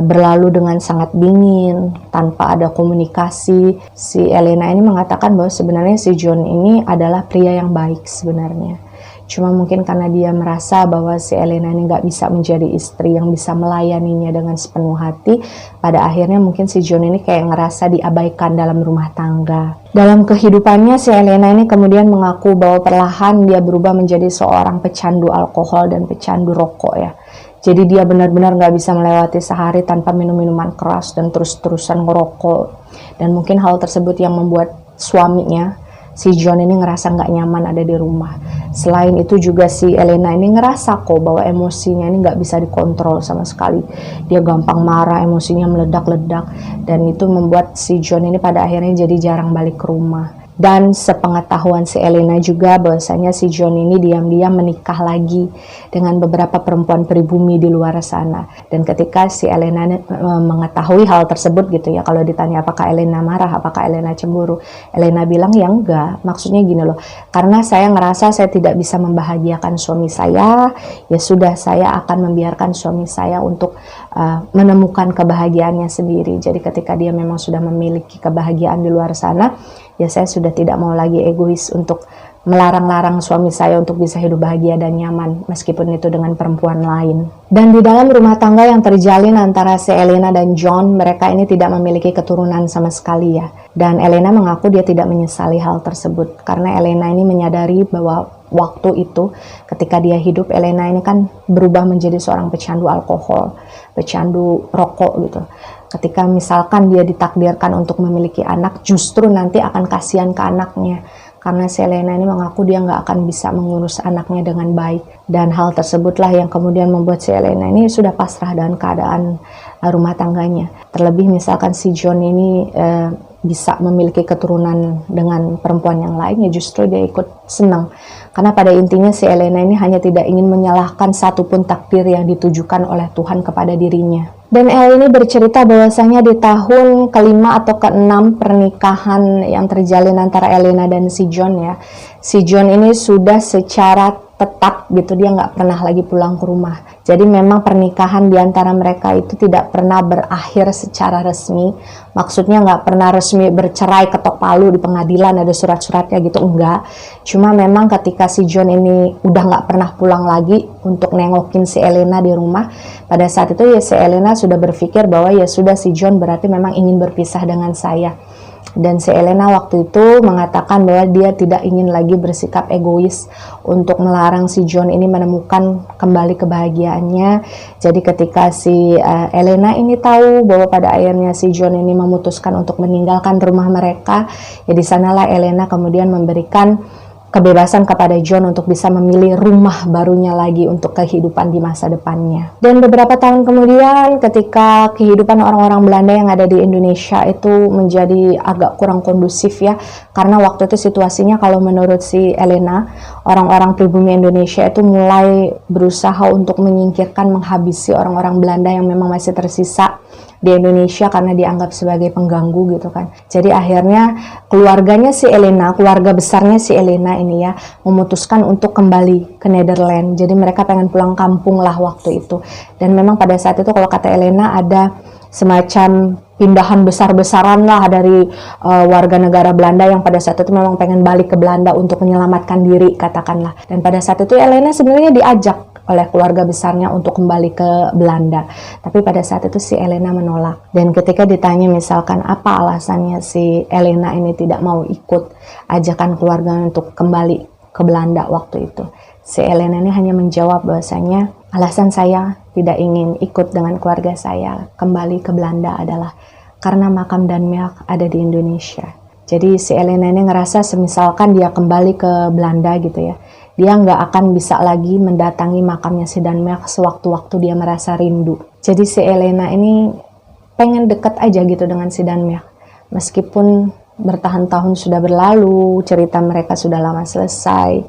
berlalu dengan sangat dingin, tanpa ada komunikasi. Si Elena ini mengatakan bahwa sebenarnya si John ini adalah pria yang baik sebenarnya. Cuma mungkin karena dia merasa bahwa si Elena ini nggak bisa menjadi istri yang bisa melayaninya dengan sepenuh hati, pada akhirnya mungkin si John ini kayak ngerasa diabaikan dalam rumah tangga. Dalam kehidupannya si Elena ini kemudian mengaku bahwa perlahan dia berubah menjadi seorang pecandu alkohol dan pecandu rokok ya. Jadi dia benar-benar nggak bisa melewati sehari tanpa minum minuman keras dan terus-terusan ngerokok. Dan mungkin hal tersebut yang membuat suaminya, si John ini ngerasa nggak nyaman ada di rumah. Selain itu juga si Elena ini ngerasa kok bahwa emosinya ini nggak bisa dikontrol sama sekali. Dia gampang marah, emosinya meledak-ledak. Dan itu membuat si John ini pada akhirnya jadi jarang balik ke rumah. Dan sepengetahuan si Elena juga bahwasanya si John ini diam-diam menikah lagi dengan beberapa perempuan pribumi di luar sana. Dan ketika si Elena mengetahui hal tersebut gitu ya, kalau ditanya apakah Elena marah, apakah Elena cemburu, Elena bilang ya enggak, maksudnya gini loh, karena saya ngerasa saya tidak bisa membahagiakan suami saya, ya sudah saya akan membiarkan suami saya untuk menemukan kebahagiaannya sendiri. Jadi ketika dia memang sudah memiliki kebahagiaan di luar sana, ya saya sudah tidak mau lagi egois untuk melarang-larang suami saya untuk bisa hidup bahagia dan nyaman meskipun itu dengan perempuan lain. Dan di dalam rumah tangga yang terjalin antara si Elena dan John, mereka ini tidak memiliki keturunan sama sekali ya. Dan Elena mengaku dia tidak menyesali hal tersebut karena Elena ini menyadari bahwa waktu itu ketika dia hidup, Elena ini kan berubah menjadi seorang pecandu alkohol, pecandu rokok gitu. Ketika misalkan dia ditakdirkan untuk memiliki anak, justru nanti akan kasihan ke anaknya. Karena si Elena ini mengaku dia nggak akan bisa mengurus anaknya dengan baik. Dan hal tersebutlah yang kemudian membuat si Elena ini sudah pasrah dengan keadaan rumah tangganya. Terlebih misalkan si John ini bisa memiliki keturunan dengan perempuan yang lain, ya justru dia ikut senang. Karena pada intinya si Elena ini hanya tidak ingin menyalahkan satupun takdir yang ditujukan oleh Tuhan kepada dirinya. Dan El ini bercerita bahwasanya di tahun kelima atau keenam pernikahan yang terjalin antara Elena dan si John ya, si John ini sudah secara tetap gitu dia nggak pernah lagi pulang ke rumah. Jadi memang pernikahan di antara mereka itu tidak pernah berakhir secara resmi. Maksudnya nggak pernah resmi bercerai ketok palu di pengadilan ada surat-suratnya gitu, enggak. Cuma memang ketika si John ini udah nggak pernah pulang lagi untuk nengokin si Elena di rumah, pada saat itu ya si Elena sudah berpikir bahwa ya sudah si John berarti memang ingin berpisah dengan saya. Dan si Elena waktu itu mengatakan bahwa dia tidak ingin lagi bersikap egois untuk melarang si John ini menemukan kembali kebahagiaannya. Jadi ketika si Elena ini tahu bahwa pada akhirnya si John ini memutuskan untuk meninggalkan rumah mereka, ya di sanalah Elena kemudian memberikan kebebasan kepada John untuk bisa memilih rumah barunya lagi untuk kehidupan di masa depannya. Dan beberapa tahun kemudian ketika kehidupan orang-orang Belanda yang ada di Indonesia itu menjadi agak kurang kondusif ya, karena waktu itu situasinya kalau menurut si Elena, orang-orang pribumi Indonesia itu mulai berusaha untuk menyingkirkan, menghabisi orang-orang Belanda yang memang masih tersisa di Indonesia karena dianggap sebagai pengganggu gitu kan. Jadi akhirnya keluarganya si Elena, keluarga besarnya si Elena ini ya, memutuskan untuk kembali ke Netherlands. Jadi mereka pengen pulang kampung lah waktu itu. Dan memang pada saat itu kalau kata Elena ada semacam pindahan besar-besaran lah dari warga negara Belanda yang pada saat itu memang pengen balik ke Belanda untuk menyelamatkan diri katakanlah. Dan pada saat itu Elena sebenarnya diajak oleh keluarga besarnya untuk kembali ke Belanda. Tapi pada saat itu si Elena menolak. Dan ketika ditanya misalkan apa alasannya si Elena ini tidak mau ikut ajakan keluarga untuk kembali ke Belanda waktu itu, si Elena ini hanya menjawab bahwasanya alasan saya tidak ingin ikut dengan keluarga saya kembali ke Belanda adalah karena makam dan miak ada di Indonesia. Jadi si Elena ini ngerasa semisalkan dia kembali ke Belanda gitu ya, dia nggak akan bisa lagi mendatangi makamnya si Danmerk sewaktu-waktu dia merasa rindu. Jadi si Elena ini pengen deket aja gitu dengan si Danmerk. Meskipun bertahun-tahun sudah berlalu, cerita mereka sudah lama selesai,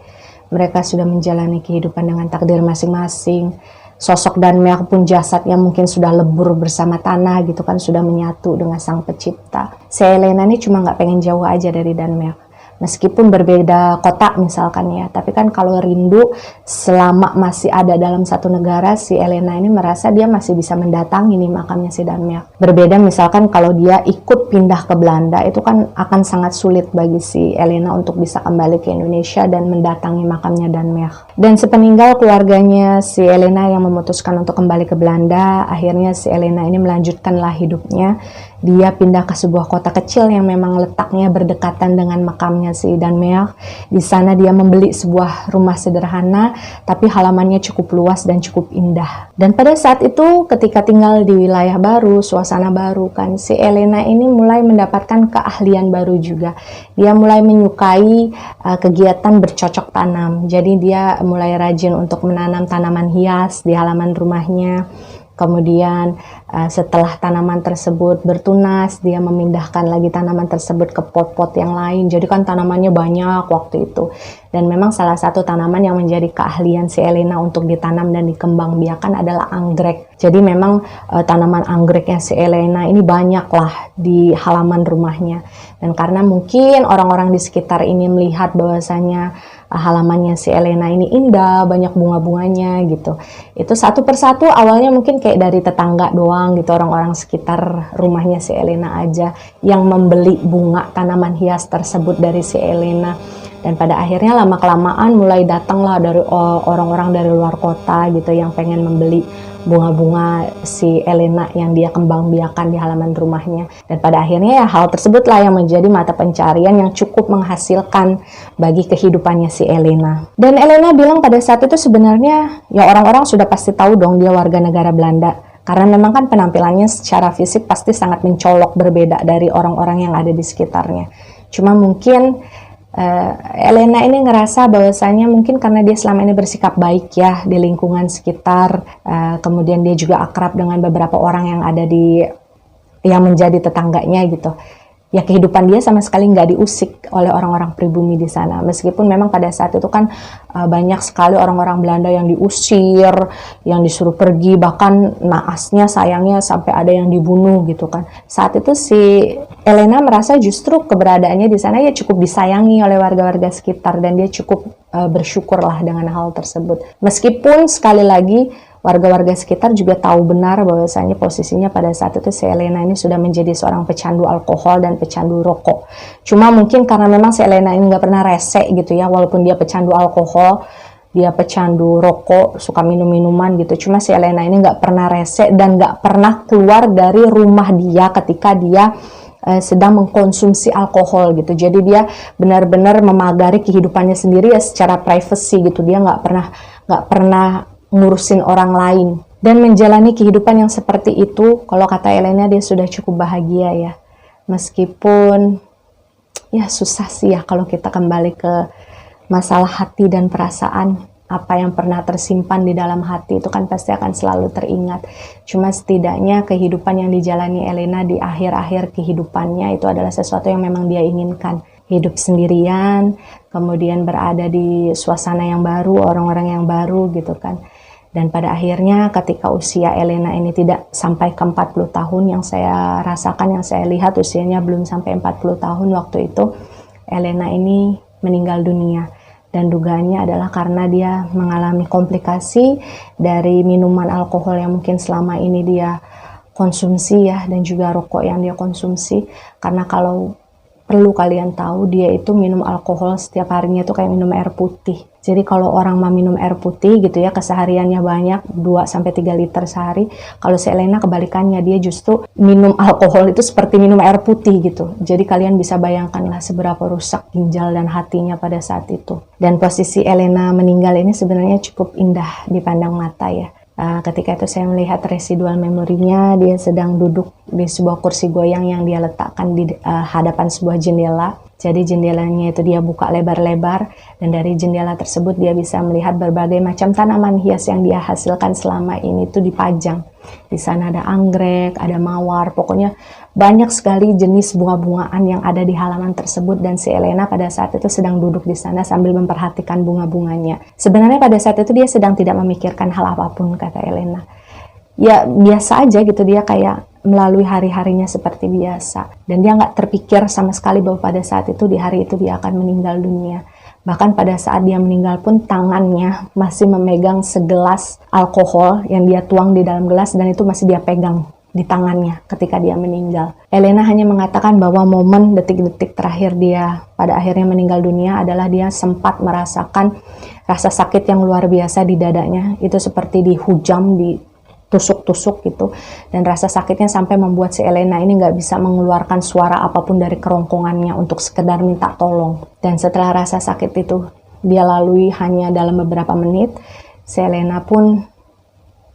mereka sudah menjalani kehidupan dengan takdir masing-masing. Sosok Danmerk pun jasadnya mungkin sudah lebur bersama tanah gitu kan, sudah menyatu dengan sang pencipta. Si Elena ini cuma nggak pengen jauh aja dari Danmerk. Meskipun berbeda kota misalkan ya, tapi kan kalau rindu selama masih ada dalam satu negara, si Elena ini merasa dia masih bisa mendatangi nih makamnya si Danmerk. Berbeda misalkan kalau dia ikut pindah ke Belanda, itu kan akan sangat sulit bagi si Elena untuk bisa kembali ke Indonesia dan mendatangi makamnya Danmerk. Dan sepeninggal keluarganya si Elena yang memutuskan untuk kembali ke Belanda, akhirnya si Elena ini melanjutkanlah hidupnya. Dia pindah ke sebuah kota kecil yang memang letaknya berdekatan dengan makamnya si Danmerk. Di sana dia membeli sebuah rumah sederhana, tapi halamannya cukup luas dan cukup indah. Dan pada saat itu ketika tinggal di wilayah baru, suasana baru kan, si Elena ini mulai mendapatkan keahlian baru juga. Dia mulai menyukai kegiatan bercocok tanam. Jadi dia mulai rajin untuk menanam tanaman hias di halaman rumahnya. Kemudian setelah tanaman tersebut bertunas, dia memindahkan lagi tanaman tersebut ke pot-pot yang lain. Jadi kan tanamannya banyak waktu itu. Dan memang salah satu tanaman yang menjadi keahlian si Elena untuk ditanam dan dikembangbiakan adalah anggrek. Jadi memang tanaman anggreknya si Elena ini banyak lah di halaman rumahnya. Dan karena mungkin orang-orang di sekitar ini melihat bahwasanya halamannya si Elena ini indah, banyak bunga-bunganya gitu. Itu satu persatu awalnya mungkin kayak dari tetangga doang gitu, orang-orang sekitar rumahnya si Elena aja yang membeli bunga tanaman hias tersebut dari si Elena. Dan pada akhirnya lama-kelamaan mulai datanglah dari orang-orang dari luar kota gitu yang pengen membeli bunga-bunga si Elena yang dia kembangbiakan di halaman rumahnya. Dan pada akhirnya ya hal tersebutlah yang menjadi mata pencarian yang cukup menghasilkan bagi kehidupannya si Elena. Dan Elena bilang pada saat itu sebenarnya ya orang-orang sudah pasti tahu dong dia warga negara Belanda. Karena memang kan penampilannya secara fisik pasti sangat mencolok berbeda dari orang-orang yang ada di sekitarnya. Cuma mungkin Elena ini ngerasa bahwasanya mungkin karena dia selama ini bersikap baik ya di lingkungan sekitar, kemudian dia juga akrab dengan beberapa orang yang ada yang menjadi tetangganya gitu. Ya kehidupan dia sama sekali nggak diusik oleh orang-orang pribumi di sana. Meskipun memang pada saat itu kan banyak sekali orang-orang Belanda yang diusir, yang disuruh pergi, bahkan naasnya sayangnya sampai ada yang dibunuh gitu kan. Saat itu si Elena merasa justru keberadaannya di sana ya cukup disayangi oleh warga-warga sekitar dan dia cukup bersyukurlah dengan hal tersebut. Meskipun sekali lagi warga-warga sekitar juga tahu benar bahwasanya posisinya pada saat itu si Elena ini sudah menjadi seorang pecandu alkohol dan pecandu rokok. Cuma mungkin karena memang si Elena ini nggak pernah rese gitu ya, walaupun dia pecandu alkohol, dia pecandu rokok, suka minum-minuman gitu. Cuma si Elena ini nggak pernah rese dan nggak pernah keluar dari rumah dia ketika dia sedang mengkonsumsi alkohol gitu. Jadi dia benar-benar memagari kehidupannya sendiri ya secara privacy gitu. Dia nggak pernah ngurusin orang lain dan menjalani kehidupan yang seperti itu. Kalau kata Elena dia sudah cukup bahagia ya, meskipun ya susah sih ya kalau kita kembali ke masalah hati dan perasaan. Apa yang pernah tersimpan di dalam hati itu kan pasti akan selalu teringat. Cuma setidaknya kehidupan yang dijalani Elena di akhir-akhir kehidupannya itu adalah sesuatu yang memang dia inginkan. Hidup sendirian, kemudian berada di suasana yang baru, orang-orang yang baru gitu kan. Dan pada akhirnya ketika usia Elena ini tidak sampai ke 40 tahun, yang saya rasakan, yang saya lihat usianya belum sampai 40 tahun waktu itu, Elena ini meninggal dunia. Dan dugaannya adalah karena dia mengalami komplikasi dari minuman alkohol yang mungkin selama ini dia konsumsi ya, dan juga rokok yang dia konsumsi. Karena kalau perlu kalian tahu, dia itu minum alkohol setiap harinya itu kayak minum air putih. Jadi kalau orang mau minum air putih gitu ya, kesehariannya banyak 2-3 liter sehari. Kalau si Elena kebalikannya, dia justru minum alkohol itu seperti minum air putih gitu. Jadi kalian bisa bayangkanlah seberapa rusak ginjal dan hatinya pada saat itu. Dan posisi Elena meninggal ini sebenarnya cukup indah dipandang mata ya. Ketika itu saya melihat residual memorinya, dia sedang duduk di sebuah kursi goyang yang dia letakkan di hadapan sebuah jendela. Jadi jendelanya itu dia buka lebar-lebar, dan dari jendela tersebut dia bisa melihat berbagai macam tanaman hias yang dia hasilkan selama ini itu dipajang. Di sana ada anggrek, ada mawar, pokoknya banyak sekali jenis bunga-bungaan yang ada di halaman tersebut, dan si Elena pada saat itu sedang duduk di sana sambil memperhatikan bunga-bunganya. Sebenarnya pada saat itu dia sedang tidak memikirkan hal apapun, kata Elena. Ya biasa aja gitu, dia kayak melalui hari-harinya seperti biasa. Dan dia nggak terpikir sama sekali bahwa pada saat itu, di hari itu dia akan meninggal dunia. Bahkan pada saat dia meninggal pun tangannya masih memegang segelas alkohol yang dia tuang di dalam gelas, dan itu masih dia pegang di tangannya ketika dia meninggal. Elena hanya mengatakan bahwa momen detik-detik terakhir dia pada akhirnya meninggal dunia adalah dia sempat merasakan rasa sakit yang luar biasa di dadanya. Itu seperti dihujam, ditusuk-tusuk gitu. Dan rasa sakitnya sampai membuat si Elena ini nggak bisa mengeluarkan suara apapun dari kerongkongannya untuk sekedar minta tolong. Dan setelah rasa sakit itu dia lalui hanya dalam beberapa menit, si Elena pun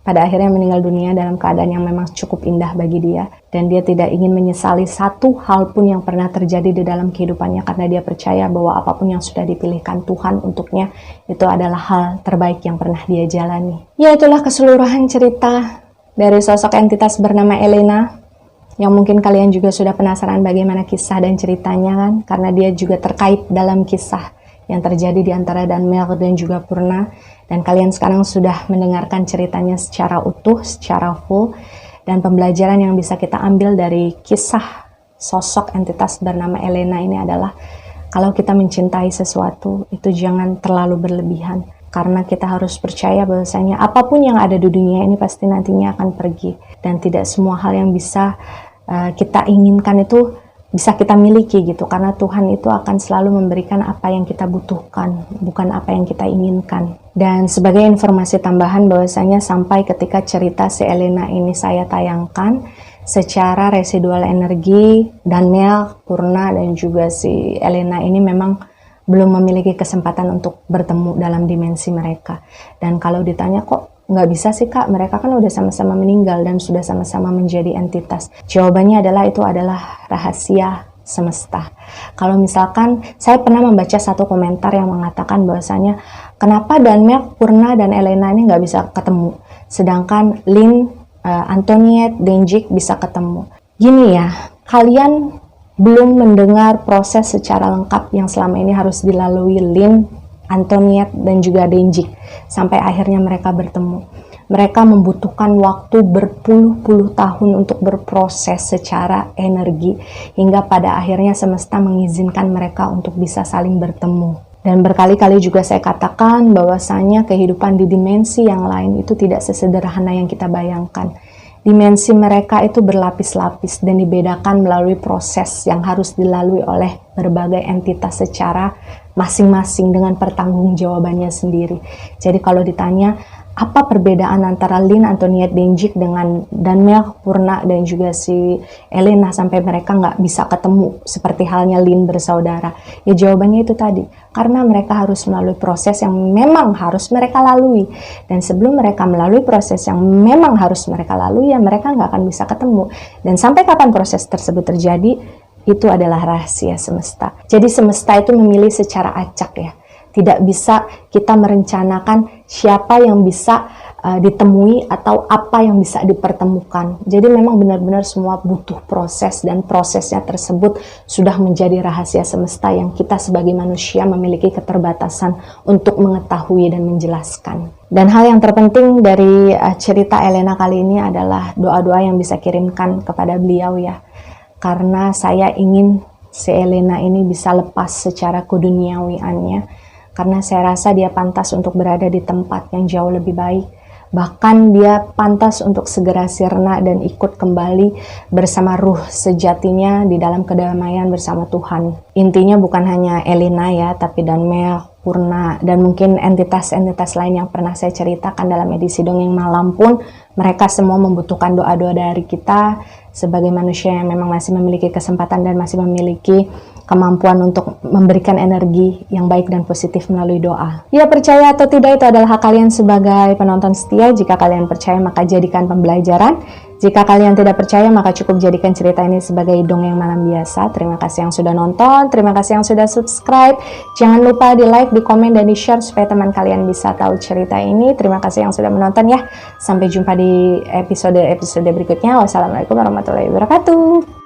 pada akhirnya meninggal dunia dalam keadaan yang memang cukup indah bagi dia. Dan dia tidak ingin menyesali satu hal pun yang pernah terjadi di dalam kehidupannya, karena dia percaya bahwa apapun yang sudah dipilihkan Tuhan untuknya, itu adalah hal terbaik yang pernah dia jalani. Ya, itulah keseluruhan cerita dari sosok entitas bernama Elena, yang mungkin kalian juga sudah penasaran bagaimana kisah dan ceritanya kan, karena dia juga terkait dalam kisah yang terjadi di antara Daniel dan juga Purna. Dan kalian sekarang sudah mendengarkan ceritanya secara utuh, secara full. Dan pembelajaran yang bisa kita ambil dari kisah sosok entitas bernama Elena ini adalah, kalau kita mencintai sesuatu, itu jangan terlalu berlebihan. Karena kita harus percaya bahwasanya apapun yang ada di dunia ini pasti nantinya akan pergi. Dan tidak semua hal yang bisa kita inginkan itu bisa kita miliki gitu, karena Tuhan itu akan selalu memberikan apa yang kita butuhkan, bukan apa yang kita inginkan. Dan sebagai informasi tambahan bahwasanya sampai ketika cerita si Elena ini saya tayangkan, secara residual energi Daniel, Purna, dan juga si Elena ini memang belum memiliki kesempatan untuk bertemu dalam dimensi mereka. Dan kalau ditanya kok nggak bisa sih kak, mereka kan udah sama-sama meninggal dan sudah sama-sama menjadi entitas. Jawabannya adalah itu adalah rahasia semesta. Kalau misalkan saya pernah membaca satu komentar yang mengatakan bahwasanya kenapa Daniel, Purna, dan Elena ini nggak bisa ketemu, sedangkan Lynn, Antoniette, Denjik bisa ketemu. Gini ya, kalian belum mendengar proses secara lengkap yang selama ini harus dilalui Lynn, Antoniette, dan juga Denjik sampai akhirnya mereka bertemu. Mereka membutuhkan waktu berpuluh-puluh tahun untuk berproses secara energi, hingga pada akhirnya semesta mengizinkan mereka untuk bisa saling bertemu. Dan berkali-kali juga saya katakan bahwasanya kehidupan di dimensi yang lain itu tidak sesederhana yang kita bayangkan. Dimensi mereka itu berlapis-lapis dan dibedakan melalui proses yang harus dilalui oleh berbagai entitas secara masing-masing dengan pertanggungjawabannya sendiri. Jadi kalau ditanya apa perbedaan antara Lynn, Antoniette, Denjik dengan Daniel, Purna, dan juga si Elena sampai mereka nggak bisa ketemu seperti halnya Lynn bersaudara, ya jawabannya itu tadi, karena mereka harus melalui proses yang memang harus mereka lalui, dan sebelum mereka melalui proses yang memang harus mereka lalui, ya mereka nggak akan bisa ketemu. Dan sampai kapan proses tersebut terjadi, itu adalah rahasia semesta. Jadi semesta itu memilih secara acak ya. Tidak bisa kita merencanakan siapa yang bisa ditemui atau apa yang bisa dipertemukan. Jadi memang benar-benar semua butuh proses, dan prosesnya tersebut sudah menjadi rahasia semesta yang kita sebagai manusia memiliki keterbatasan untuk mengetahui dan menjelaskan. Dan hal yang terpenting dari cerita Elena kali ini adalah doa-doa yang bisa kirimkan kepada beliau ya. Karena saya ingin si Elena ini bisa lepas secara keduniawiannya, karena saya rasa dia pantas untuk berada di tempat yang jauh lebih baik. Bahkan dia pantas untuk segera sirna dan ikut kembali bersama ruh sejatinya di dalam kedamaian bersama Tuhan. Intinya bukan hanya Elena ya, tapi Daniel, Purna, dan mungkin entitas-entitas lain yang pernah saya ceritakan dalam edisi Dongeng Malam pun, mereka semua membutuhkan doa-doa dari kita sebagai manusia yang memang masih memiliki kesempatan dan masih memiliki kemampuan untuk memberikan energi yang baik dan positif melalui doa. Ya, percaya atau tidak itu adalah hak kalian sebagai penonton setia. Jika kalian percaya, maka jadikan pembelajaran. Jika kalian tidak percaya, maka cukup jadikan cerita ini sebagai dongeng malam biasa. Terima kasih yang sudah nonton, terima kasih yang sudah subscribe. Jangan lupa di like, di komen, dan di share supaya teman kalian bisa tahu cerita ini. Terima kasih yang sudah menonton ya. Sampai jumpa di episode-episode berikutnya. Wassalamualaikum warahmatullahi wabarakatuh.